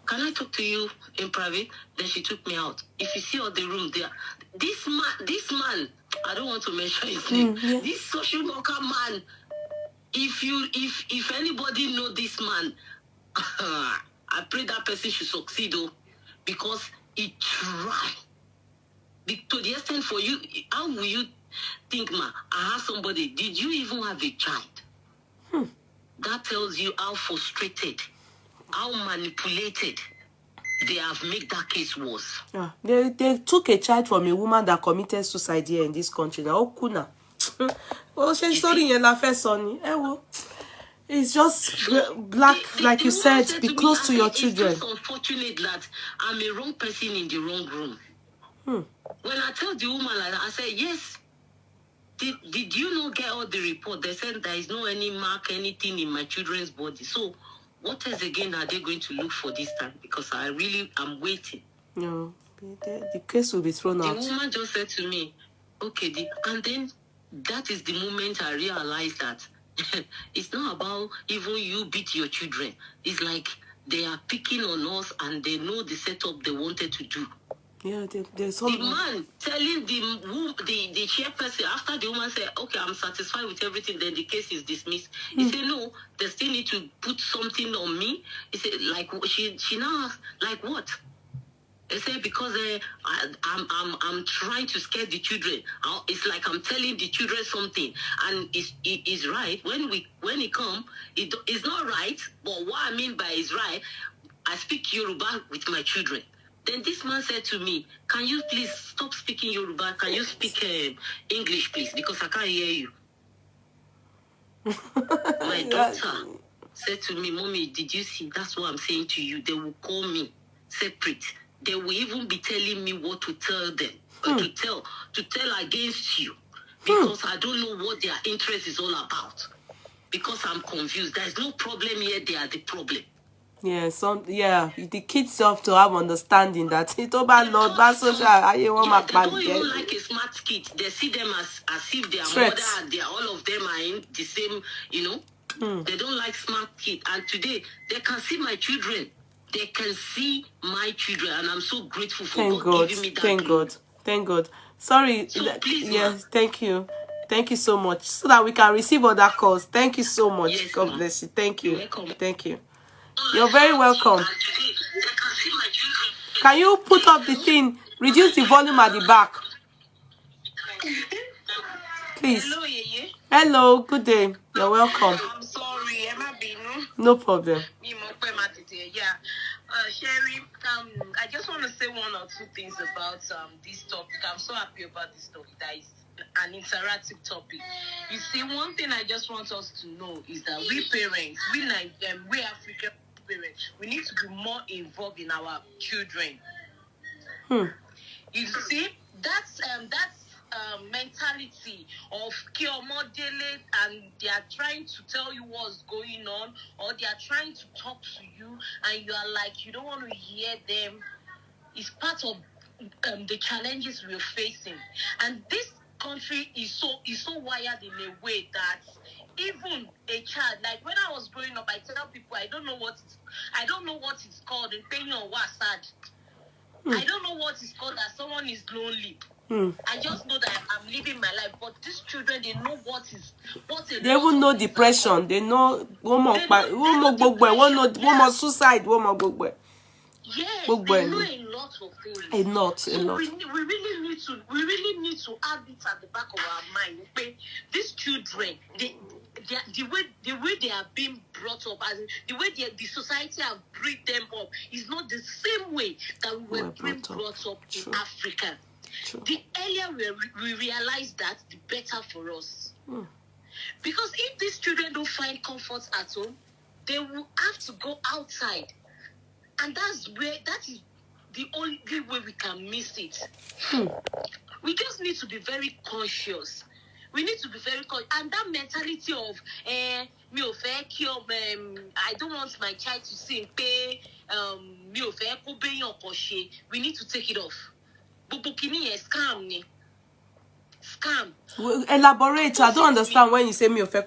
can I talk to you in private? Then she took me out. If you see all the room there, this man, I don't want to mention his name. This social worker man, if anybody know this man, I pray that person should succeed, because he tried. To the extent for you, how will you think, ma? I have somebody. Did you even have a child? That tells you how frustrated, how manipulated they have made that case worse. They took a child from a woman that committed suicide here in this country. Now, kuna. She's sorry, in la first son. It's just black, like you said. Be close to your children. It's just unfortunate that I'm a wrong person in the wrong room. When I tell the woman like that, I say, yes. Did you not get all the report? They said there is no any mark, anything in my children's body. So what else again are they going to look for this time? Because I'm waiting. No, the case will be thrown out. The woman just said to me, okay, and then that is the moment I realized that it's not about even you beat your children. It's like they are picking on us and they know the setup they wanted to do. Yeah, there's the man telling the chairperson after the woman said, okay, I'm satisfied with everything, then the case is dismissed. He said, no, they still need to put something on me. He said, like, she now asked, like what? They said, because I'm trying to scare the children. It's like I'm telling the children something, and it is right. When it come, it's not right. But what I mean by is right, I speak Yoruba with my children. Then this man said to me, can you please stop speaking Yoruba? Can you speak English, please? Because I can't hear you. My daughter said to me, Mommy, did you see? That's what I'm saying to you. They will call me separate. They will even be telling me what to tell them, to tell against you. Because I don't know what their interest is all about. Because I'm confused. There's no problem here. They are the problem. Yeah, the kids have to have understanding that it's about not bad social. They don't even like a smart kid. They see them as if their threats. Mother, all of them are in the same, They don't like smart kid. And today, they can see my children. They can see my children. And I'm so grateful for God giving me that. Thank God. Sorry. So please, yes, thank you. Thank you so much. So that we can receive other calls. Thank you so much. Yes, God ma'am. bless you. Thank you. You're welcome. Thank you. You're very welcome. Can you put up the thing? Reduce the volume at the back. Please. Hello, Yeye. Hello, good day. You're welcome. I'm sorry, Emma Binu. No problem. Yeah. Sherry, I just want to say one or two things about this topic. I'm so happy about this topic. That is an interactive topic. You see, one thing I just want us to know is that we parents, we African parents, we need to be more involved in our children. You see, that's mentality of Kiomodele, and they are trying to tell you what's going on, or they are trying to talk to you, and you are like, you don't want to hear them. It's part of the challenges we're facing. And this country is so wired in a way that even a child, like when I was growing up, I tell people I don't know what it's called in Penny or Wasad. I don't know what it's called that someone is lonely. I just know that I'm living my life. But these children, they know what they even know depression. They know suicide. Yes, they know a lot of things. So we really need to add it at the back of our mind. Okay? These children, the way they are being brought up, as in, the way the society have bred them up, is not the same way that we were brought up in Africa. True. The earlier we realize that, the better for us. Because if these children don't find comfort at home, they will have to go outside. And that is the only way we can miss it. We just need to be very conscious. We need to be very conscious. And that mentality of, I don't want my child to sing, we need to take it off. Scam. Elaborate. I don't understand when you say me of Yes,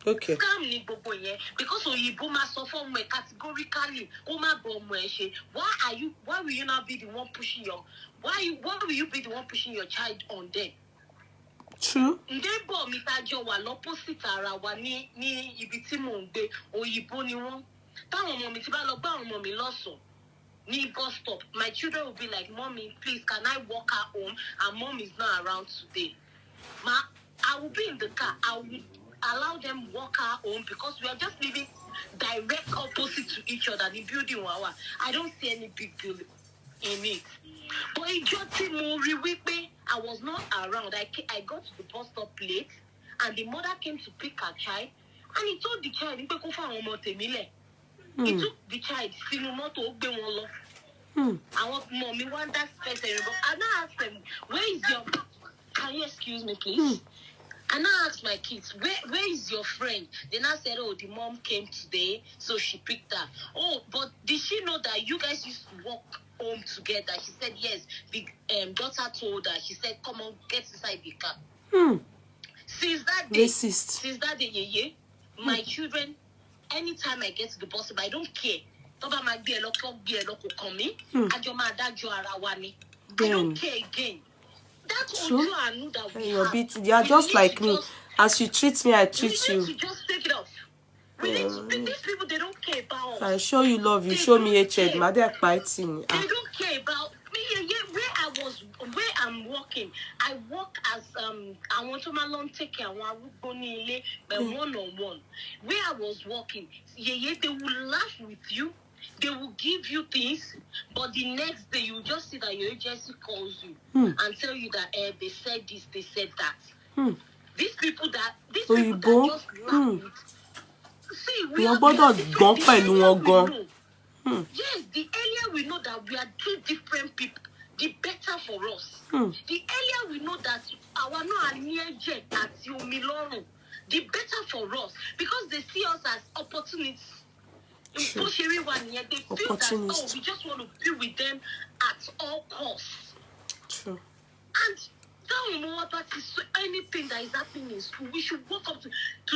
okay. Scam ni gbogbo yẹn, because Oyibo ma sọ fún ọmọ ẹ categorically ó má bọ ọmọ ẹ ṣe. Why will you not be the one pushing your child on them? True. Ndebo mi tajo wa l'opposite ara wa ní ibi tí mò ń gbé, Oyibo ni wọ́n. Táwọn ọmọ mi ti bá lọ gbá àwọn ọmọ mi lọ́sàn ní bus stop, my children will be like, "Mommy, please, can I walk her home? And mom is not around today." I will be in the car. I will allow them walk her home because we are just living direct opposite to each other. The building, I don't see any big deal in it. But I was not around. I got to the bus stop late, and the mother came to pick her child, and he told the child, he took the child, I want mommy want that space. And I asked them, "Where is your? Can you excuse me, please?" And I asked my kids, where is your friend? Then I said, "Oh, the mom came today, so she picked her." "Oh, but did she know that you guys used to walk home together?" She said, "Yes." The daughter told her. She said, "Come on, get inside the car." Since that day, my children, anytime I get to the bus stop, I don't care. I don't care again. That's true. You are just like me. As you treat me, I treat you. We need to just take it off. These people, they don't care about us. I show you love, you show me hatred. They don't care about me. Where I'm working, I work as I want to my long take care. One-on-one. Where I was working, they will laugh with you. They will give you things, but the next day you just see that your agency calls you and tell you that they said this, they said that. These people that just laugh with. See, we are different. Yes, the earlier we know that we are two different people, the better for us. The earlier we know that our no near jet at Miloro, the better for us, because they see us as opportunities. They feel that, we just want to be with them at all costs. True. And anything that is happening in school, we should walk up to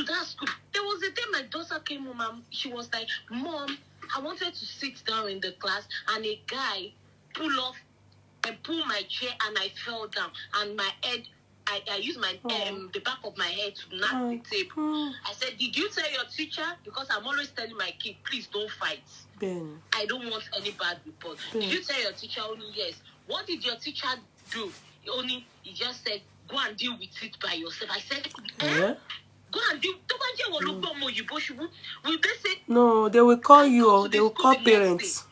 that school. There was a day my daughter came home and she was like, "Mom, I wanted to sit down in the class," and a guy pull off pulled my chair and I fell down, and my head, I used my the back of my head to knock the table. I said, did you tell your teacher? Because I'm always telling my kid, please don't fight. Ben. I don't want any bad report. Did you tell your teacher? Only yes. What did your teacher do? He just said, go and deal with it by yourself. I said, go and deal. Will they say? No, they will call you or they will call parents.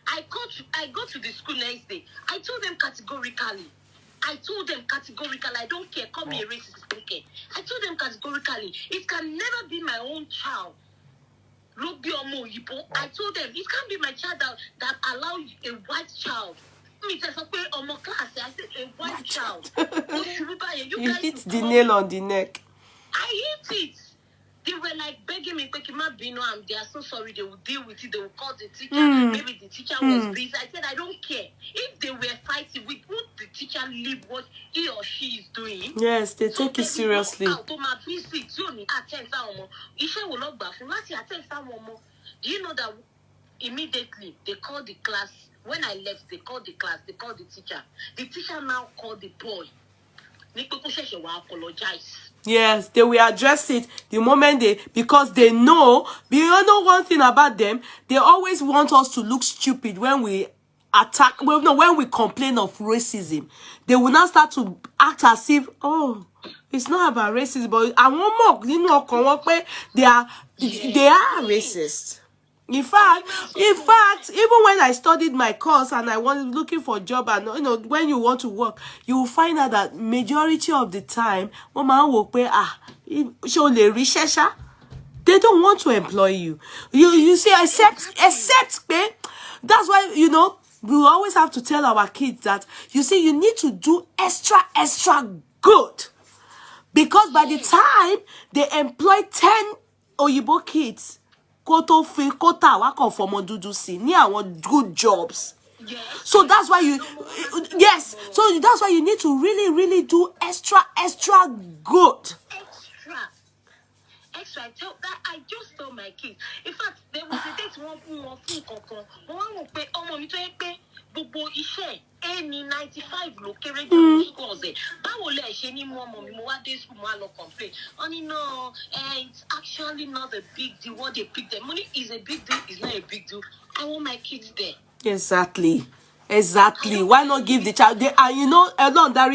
I got to the school next day. I told them categorically, I don't care. Call me a racist, I don't care. I told them categorically, it can never be my own child. I told them, it can't be my child that allow a white child. I said, a white child. You hit the nail on the neck. I hit it. They were like begging me, they are so sorry, they will deal with it, they will call the teacher, maybe the teacher was busy. I said, I don't care. If they were fighting, would the teacher leave what he or she is doing? Yes, they take it seriously. Do you know that immediately they called the class? When I left, they called the class, they called the teacher. The teacher now called the boy. Apologize. Yes, they will address it the moment because they know, you know one thing about them, they always want us to look stupid when we attack, when we complain of racism. They will now start to act as if, oh, it's not about racism, but I want more, you know, they are racist. In fact, even when I studied my course and I was looking for a job, and you know, when you want to work, you will find out that majority of the time, they don't want to employ you. You see, except that's why, you know, we always have to tell our kids that, you see, you need to do extra good, because by the time they employ 10 Oyibo kids, good jobs. Yes. So that's why so that's why you need to really do extra good. Extra. I just told my kids. In fact, there was a date one any 95 located schools there. No, it's actually not a big deal. What they pick them money is a big deal, it's not a big deal. I want my kids there. Exactly. Why not give the child? And you know, another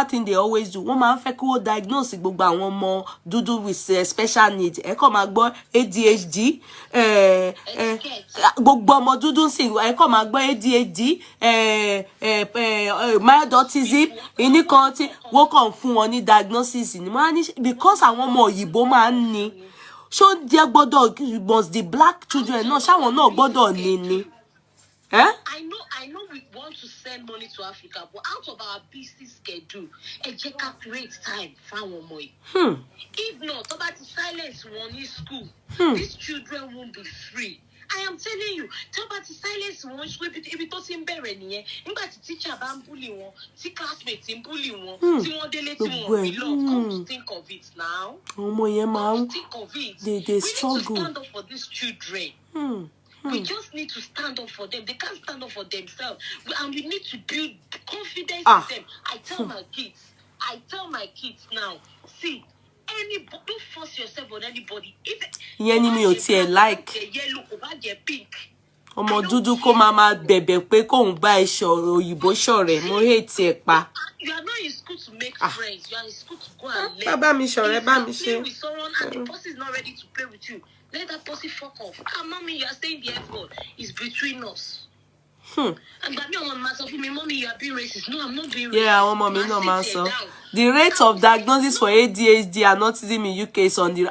thing they always do. One man diagnose with special needs. ADHD. Mild autism. Any country, work on phone diagnosis. Because I want more Yibo man. So dear Bodo must the black children no someone no Bodo nini. I know we want to send money to Africa, but out of our busy schedule, create time for one more. If not, about the silence one in school, these children won't be free. I am telling you, tell about the silence one school if it doesn't bear any. Teacher bully one, classmates in bully one, come to think of it now. Come to think of it. They we struggle. need to stand up for these children. We just need to stand up for them. They can't stand up for themselves. And we need to build confidence in them. I tell my kids now, see, don't force yourself on anybody. If enemy like yellow or pink. Dudu ko mama bebe pe ko ngba Òyìnbó ṣọ̀rẹ́ mo hate e pa. You are not in school to make friends. You are in school to go and learn. Baba mi ṣọ̀rẹ́ ba mi ṣe. With someone and the person is not ready to play with you. Let that person fuck off. Mommy, you are saying the F word. It's between us. And but me, mommy, you are being racist. No, I'm not being racist. Yeah, I want mommy no man so. The rate of diagnosis for ADHD and autism in UK is on the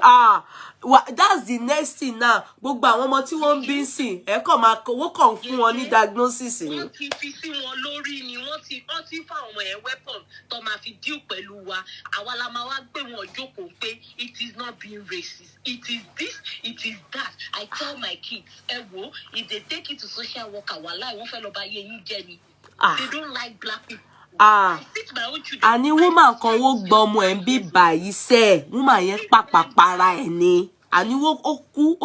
that's the next thing now. Gbogbo àwọn ọmọ tí wọ́n bí sìn ẹ kàn máa kówó kàn fún wọn ní diagnosis ni. Wọ́n ti fi sí wọn lórí ni wọ́n ti fa ọmọ ẹ̀ weapon tó máa fi deal pẹ̀lú wa. Àwa la máa wá gbé wọn jókòó pé it is not being racist. It is this, it is that. I tell my kids, if they take it to social worker, wallahi wọ́n fẹ́ lọ bá yé yín jẹ́ ni. They don't like black people. Ani woman kan wo gba ọmọ ẹ̀ bí báyìí se woman yẹn pàpà para ẹ̀ ni ani wo ó kú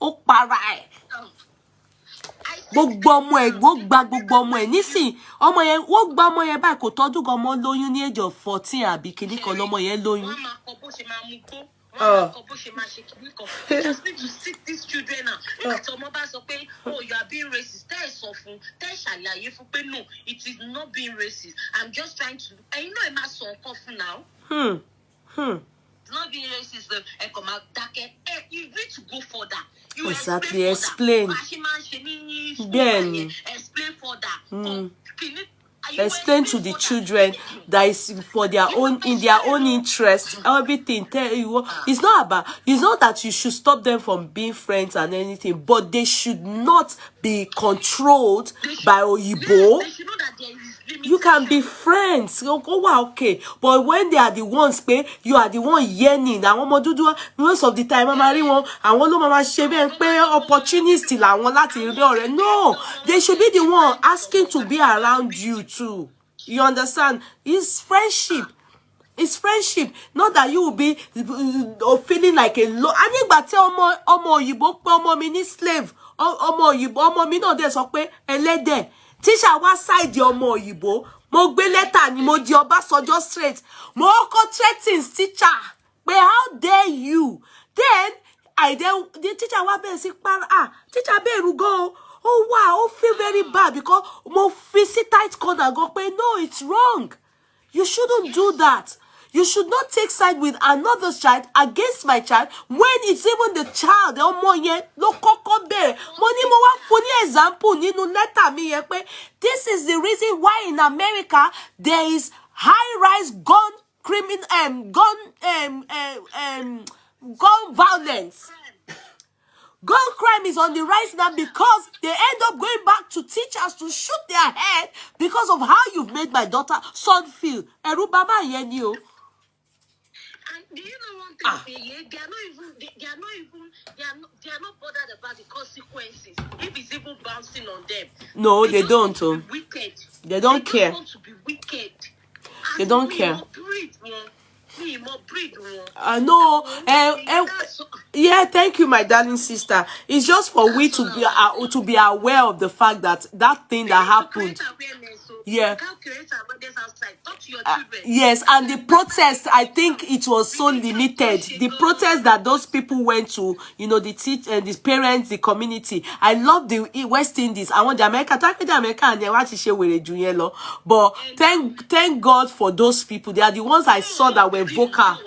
ó para ẹ̀. gbogbo ọmọ ẹ̀ wọ́n gba gbogbo ọmọ ẹ̀ nísìn ọmọ yẹn wọ́n gba ọmọ yẹn báyìí kò tọ́dún gan ọmọ lóyún ní age of 14 àbí kìíní kan lọ́mọ yẹn lóyún. Wọ́n máa kọ bó ṣe máa mú gbó. Wọ́n máa kọ bó ṣe máa ṣe kìíní kan. You just need to sit these children now. Nígbà tí ọmọ bá sọ pé oh you are being racist tẹ́ ẹ̀ sọ fún tẹ́ ẹ̀ ṣàlàyé fún pé no it is not being racist I'm just trying to ẹ̀yin náà ẹ̀ máa sọ nǹkan fún now. It's not being racist ẹ̀ kàn máa dákẹ́ you need to go further. You exactly explain. Then explain further. Explain to the children that is for their own in their own interest. Everything tell you it's not that you should stop them from being friends and anything, but they should not be controlled by Oyibo. They should know that there is limits. You can be friends. Oh, wow, okay. But when they are the ones, you are the one yearning. Most of the time, opportunity. No, they should be the one asking to be around you too. You understand? It's friendship. It's friendship. Not that you will be feeling like a low. I need to tell omo Oyibo pe omo mi ni slave. Omo Oyibo omo mi no dey sọ pé ẹlẹ́dẹ̀. Teacher wa side ọmọ Òyìnbó mo gbé letter ni mo di Ọbásanjọ́ straight mo ko threatens teacher pé how dare you then the teacher wa bẹ̀rẹ̀ sí para teacher bẹ̀rù go oh wow feel very bad because mo fi sí tight corner go pé no it's wrong you shouldn't do that. You should not take side with another child against my child when it's even the child. Ọmọ yẹn ló kọ́kọ́ bẹ̀rẹ̀. Mo ní mo wá fún ní example nínú letter mi yẹn pé this is the reason why in America there is high-rise gun violence. Gun crime is on the rise now because they end up going back to teachers to shoot their head because of how you've made my son feel. Ẹ̀rù bàbá yẹn ni o. And do you know one thing? They are not bothered about the consequences. If it's even bouncing on them. No, they don't. Wicked. They don't care. They want to be wicked. They don't care. No. Yeah, thank you, my darling sister. It's just for we to be aware of the fact that thing that happened. Yeah. Yes, and the protest, I think it was so limited. The protest that those people went to, the parents, the community. I love the West Indies. I want the America. But thank God for those people. They are the ones I saw that were vocal.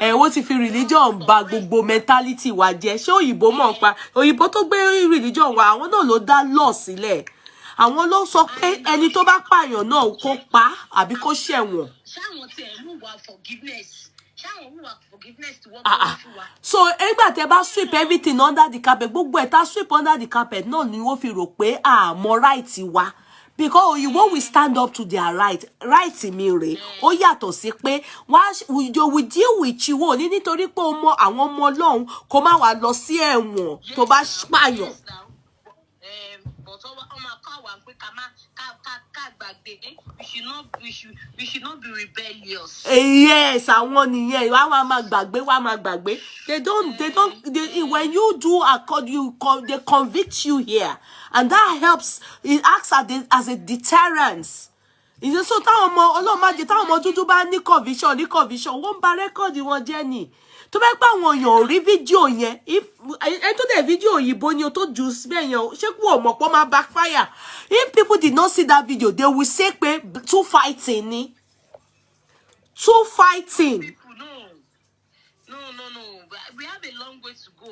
What if religion bá gbogbo mentality wa jẹ́? Ṣé Òyìnbó mọ̀ pa Òyìnbó tó gbé religion wa àwọn náà ló dá law sílẹ̀. Àwọn ló sọ pé ẹni tó bá pààyàn náà kó pa àbí kó ṣẹ̀wọ̀n. So nígbà tẹ́ bá sweep everything under the carpet gbogbo ẹ̀ tá sweep under the carpet náà ni wọ́n fi rò pé àmọ́ right wa. Because Òyìnbó will stand up to their right mi rè ó yàtọ̀ sí pé we deal with you ní nítorí pé o mọ àwọn ọmọ Ọlọ́run kó má wá lọ sí ẹ̀wọ̀n tó bá pààyàn. We should not be rebellious. Yes, àwọn nìyẹn wá máa gbàgbé. When you do they convict you here, and that helps. It acts as a deterrence. So táwọn ọmọ Ọlọ́run má jẹ́ táwọn ọmọ dúdú bá ní conviction wọ́n bà record wọn jẹ́ ni. Tó bá pa àwọn èèyàn rí fídíò yẹn if tó dé fídíò Òyìnbó ni o tó jù síbẹ̀ yẹn ṣé kò mọ̀ pé máa backfire. If people did not see that video they will say pé two fighting ni. Two fighting. No. We have a long way to go.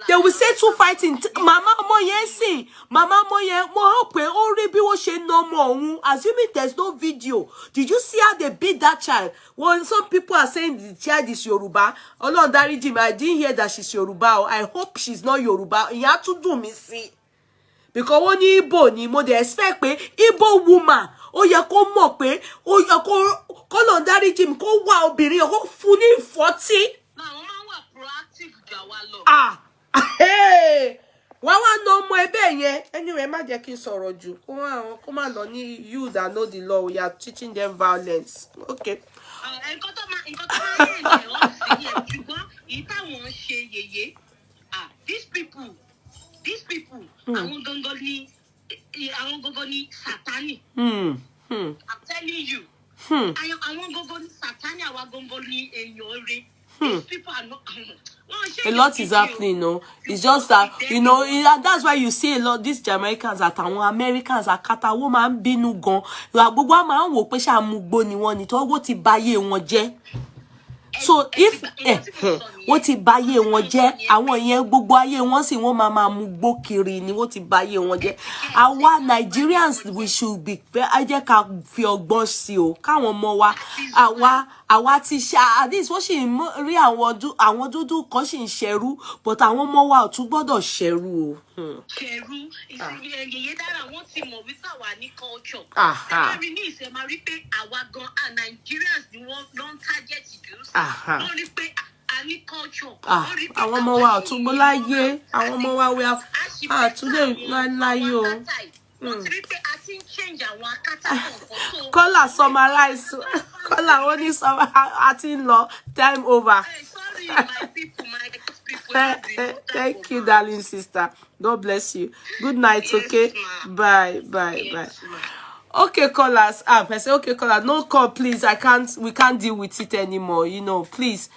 They will say two fighting. Mama ọmọ yẹn sìn. Mama ọmọ yẹn mo hope pé ó rí bí wọ́n ṣe ná ọmọ òun. Assuming there's no video. Did you see how they beat that child? Well, some people are saying the child is Yoruba. Ọlọ́run dáríjì mi. I didn't hear that she's Yoruba. I hope she's not Yoruba. Ìyẹn tún dùn mí sí. Because wọ́n ní Igbo ni mo dey expect pé Igbo woman ó yẹ kó mọ̀ pé ó yẹ kó Ọlọ́run dáríjì mi kó wá obìnrin kó fún ní 40. Wọ́n wá ná ọmọ ẹbẹ̀ yẹn. Anyway, má jẹ́ kí n sọ̀rọ̀ jù. Kó má lọ ní you that know the law. We are teaching them violence. Okay. These people, these people, àwọn gangan ni Satani. Hmm. I'm telling you. Àwọn gangan ni Satani, àwọn gangan ni èèyàn rere. These people are not. A lot is happening, no. It's just that, you know, and that's why you see a lot these Jamaicans àtàwọn Americans àkàtà wọ́n máa ń bínú gan. Gbogbo àwọn máa ń wò pé ṣá amúgbó ni wọ́n ni tó wọ́n ti báyé wọn jẹ́. So if wọ́n ti báyé wọn jẹ́, àwọn yẹn gbogbo ayé wọn sì wọ́n máa mú gbó kiri ni wọ́n ti báyé wọn jẹ́. Àwa Nigerians, we should be ẹ jẹ́ ká fi ọgbọ́n sí o, káwọn ọmọ wa àwa ti ṣe at least wọ́n sì rí àwọn dúdú kan sì ń ṣẹrú, but àwọn ọmọ wa ò tún gbọ́dọ̀ ṣẹrú o. Ṣẹrú ìyẹn dára wọ́n ti mọ̀ wípé àwa ní culture. Aha. Ẹ rí ní ìṣe máa rí pé àwa gan Nigerians ni wọ́n ló ń target jù. Wọ́n rí pé a ní culture. Àwọn ọmọ wa ò tún gbọ́ láyé, àwọn ọmọ wa we have àtúndé láyé o. Wọ́n ti rí pé a ti ń change àwọn akátá kọ̀ọ̀kan. Kọ́là summarize. Kọ́là wọ́n ní àti ń lọ time over. Sorry, my people. Thank you, darling sister. God bless you. Good night, Yes, okay? Bye. Yes, ma'am. Okay, callers. I say, okay, caller. No call, please. We can't deal with it anymore. You know, please.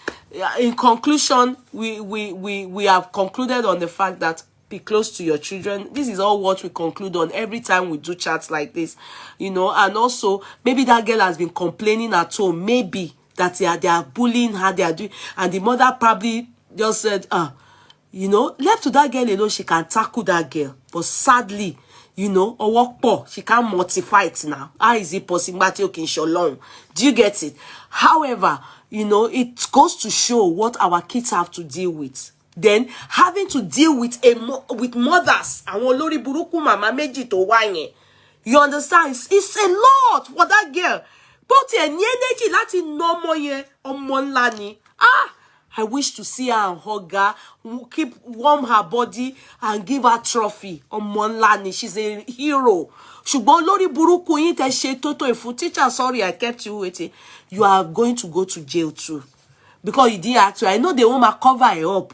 In conclusion, we have concluded on the fact that be close to your children. This is all what we conclude on every time we do chats like this. You know, and also maybe that girl has been complaining at home. Maybe that they are bullying her. They are doing, and the mother probably just said, you know, left to that girl alone, she can tackle that girl. But sadly, you know, or work poor, she can't mortify it now. How is it possible? Do you get it? However, you know, it goes to show what our kids have to deal with. Then having to deal with mothers, àwọn olórí burúkú màmá méjì tó wá yẹn. You understand? It's a lot for that girl. But ní energy láti ná ọmọ yẹn, ọmọ ńlá ni. I wish to see her and hug her, warm her body and give her trophy. Ọmọ ńlá ni, she's a hero. Ṣùgbọ́n lórí burúkú yín tẹ́ ṣe tótó ìfún. Teacher, sorry, I kept you waiting. You are going to go to jail too. Because you didn't act. I know they won't cover it up.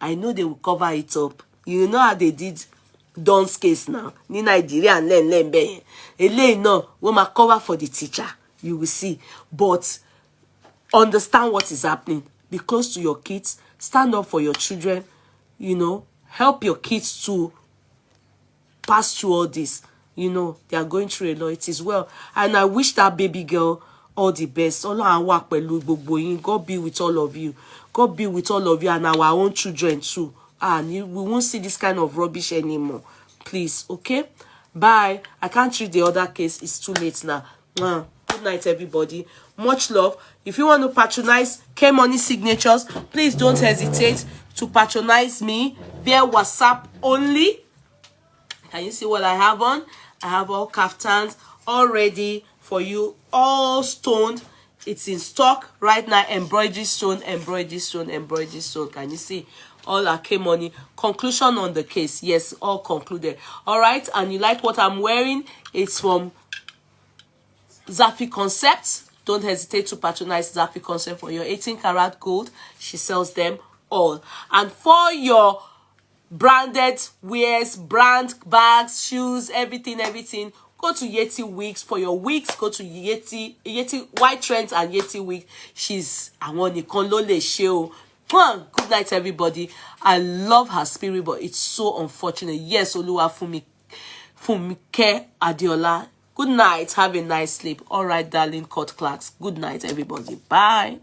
I know they will cover it up. You know how they did Don's case now. Ní Nigeria and Len bẹ́yẹn. Eléyìí náà wọ́n cover for the teacher. You will see. But understand what is happening. Be close to your kids. Stand up for your children. You know, help your kids to pass through all this. You know, they are going through a lot. It is well. And I wish that baby girl all the best. God be with all of you. God be with all of you and our own children too. And we won't see this kind of rubbish anymore. Please, okay? Bye. I can't read the other case. It's too late now. Good night, everybody. Much love. If you want to patronize K-Money Signatures, please don't hesitate to patronize me via WhatsApp only. Can you see what I have on? I have all kaftans all ready for you, all stoned. It's in stock right now. Embroidery stone. Can you see? All our K-Money. Conclusion on the case. Yes, all concluded. All right. And you like what I'm wearing? It's from Zafi Concepts. Don't hesitate to patronize Zafi Concept for your 18 karat gold. She sells them all. And for your branded wears, brand bags, shoes, everything, go to Yeti Wigs. For your wigs, go to Yeti White Trends and Yeti Wig. She's nìkan ló lè ṣe o. Good night, everybody. I love her spirit, but it's so unfortunate. Yes, Oluwa Fumike Adiola. Good night. Have a nice sleep. All right, darling, cut clacks. Good night, everybody. Bye.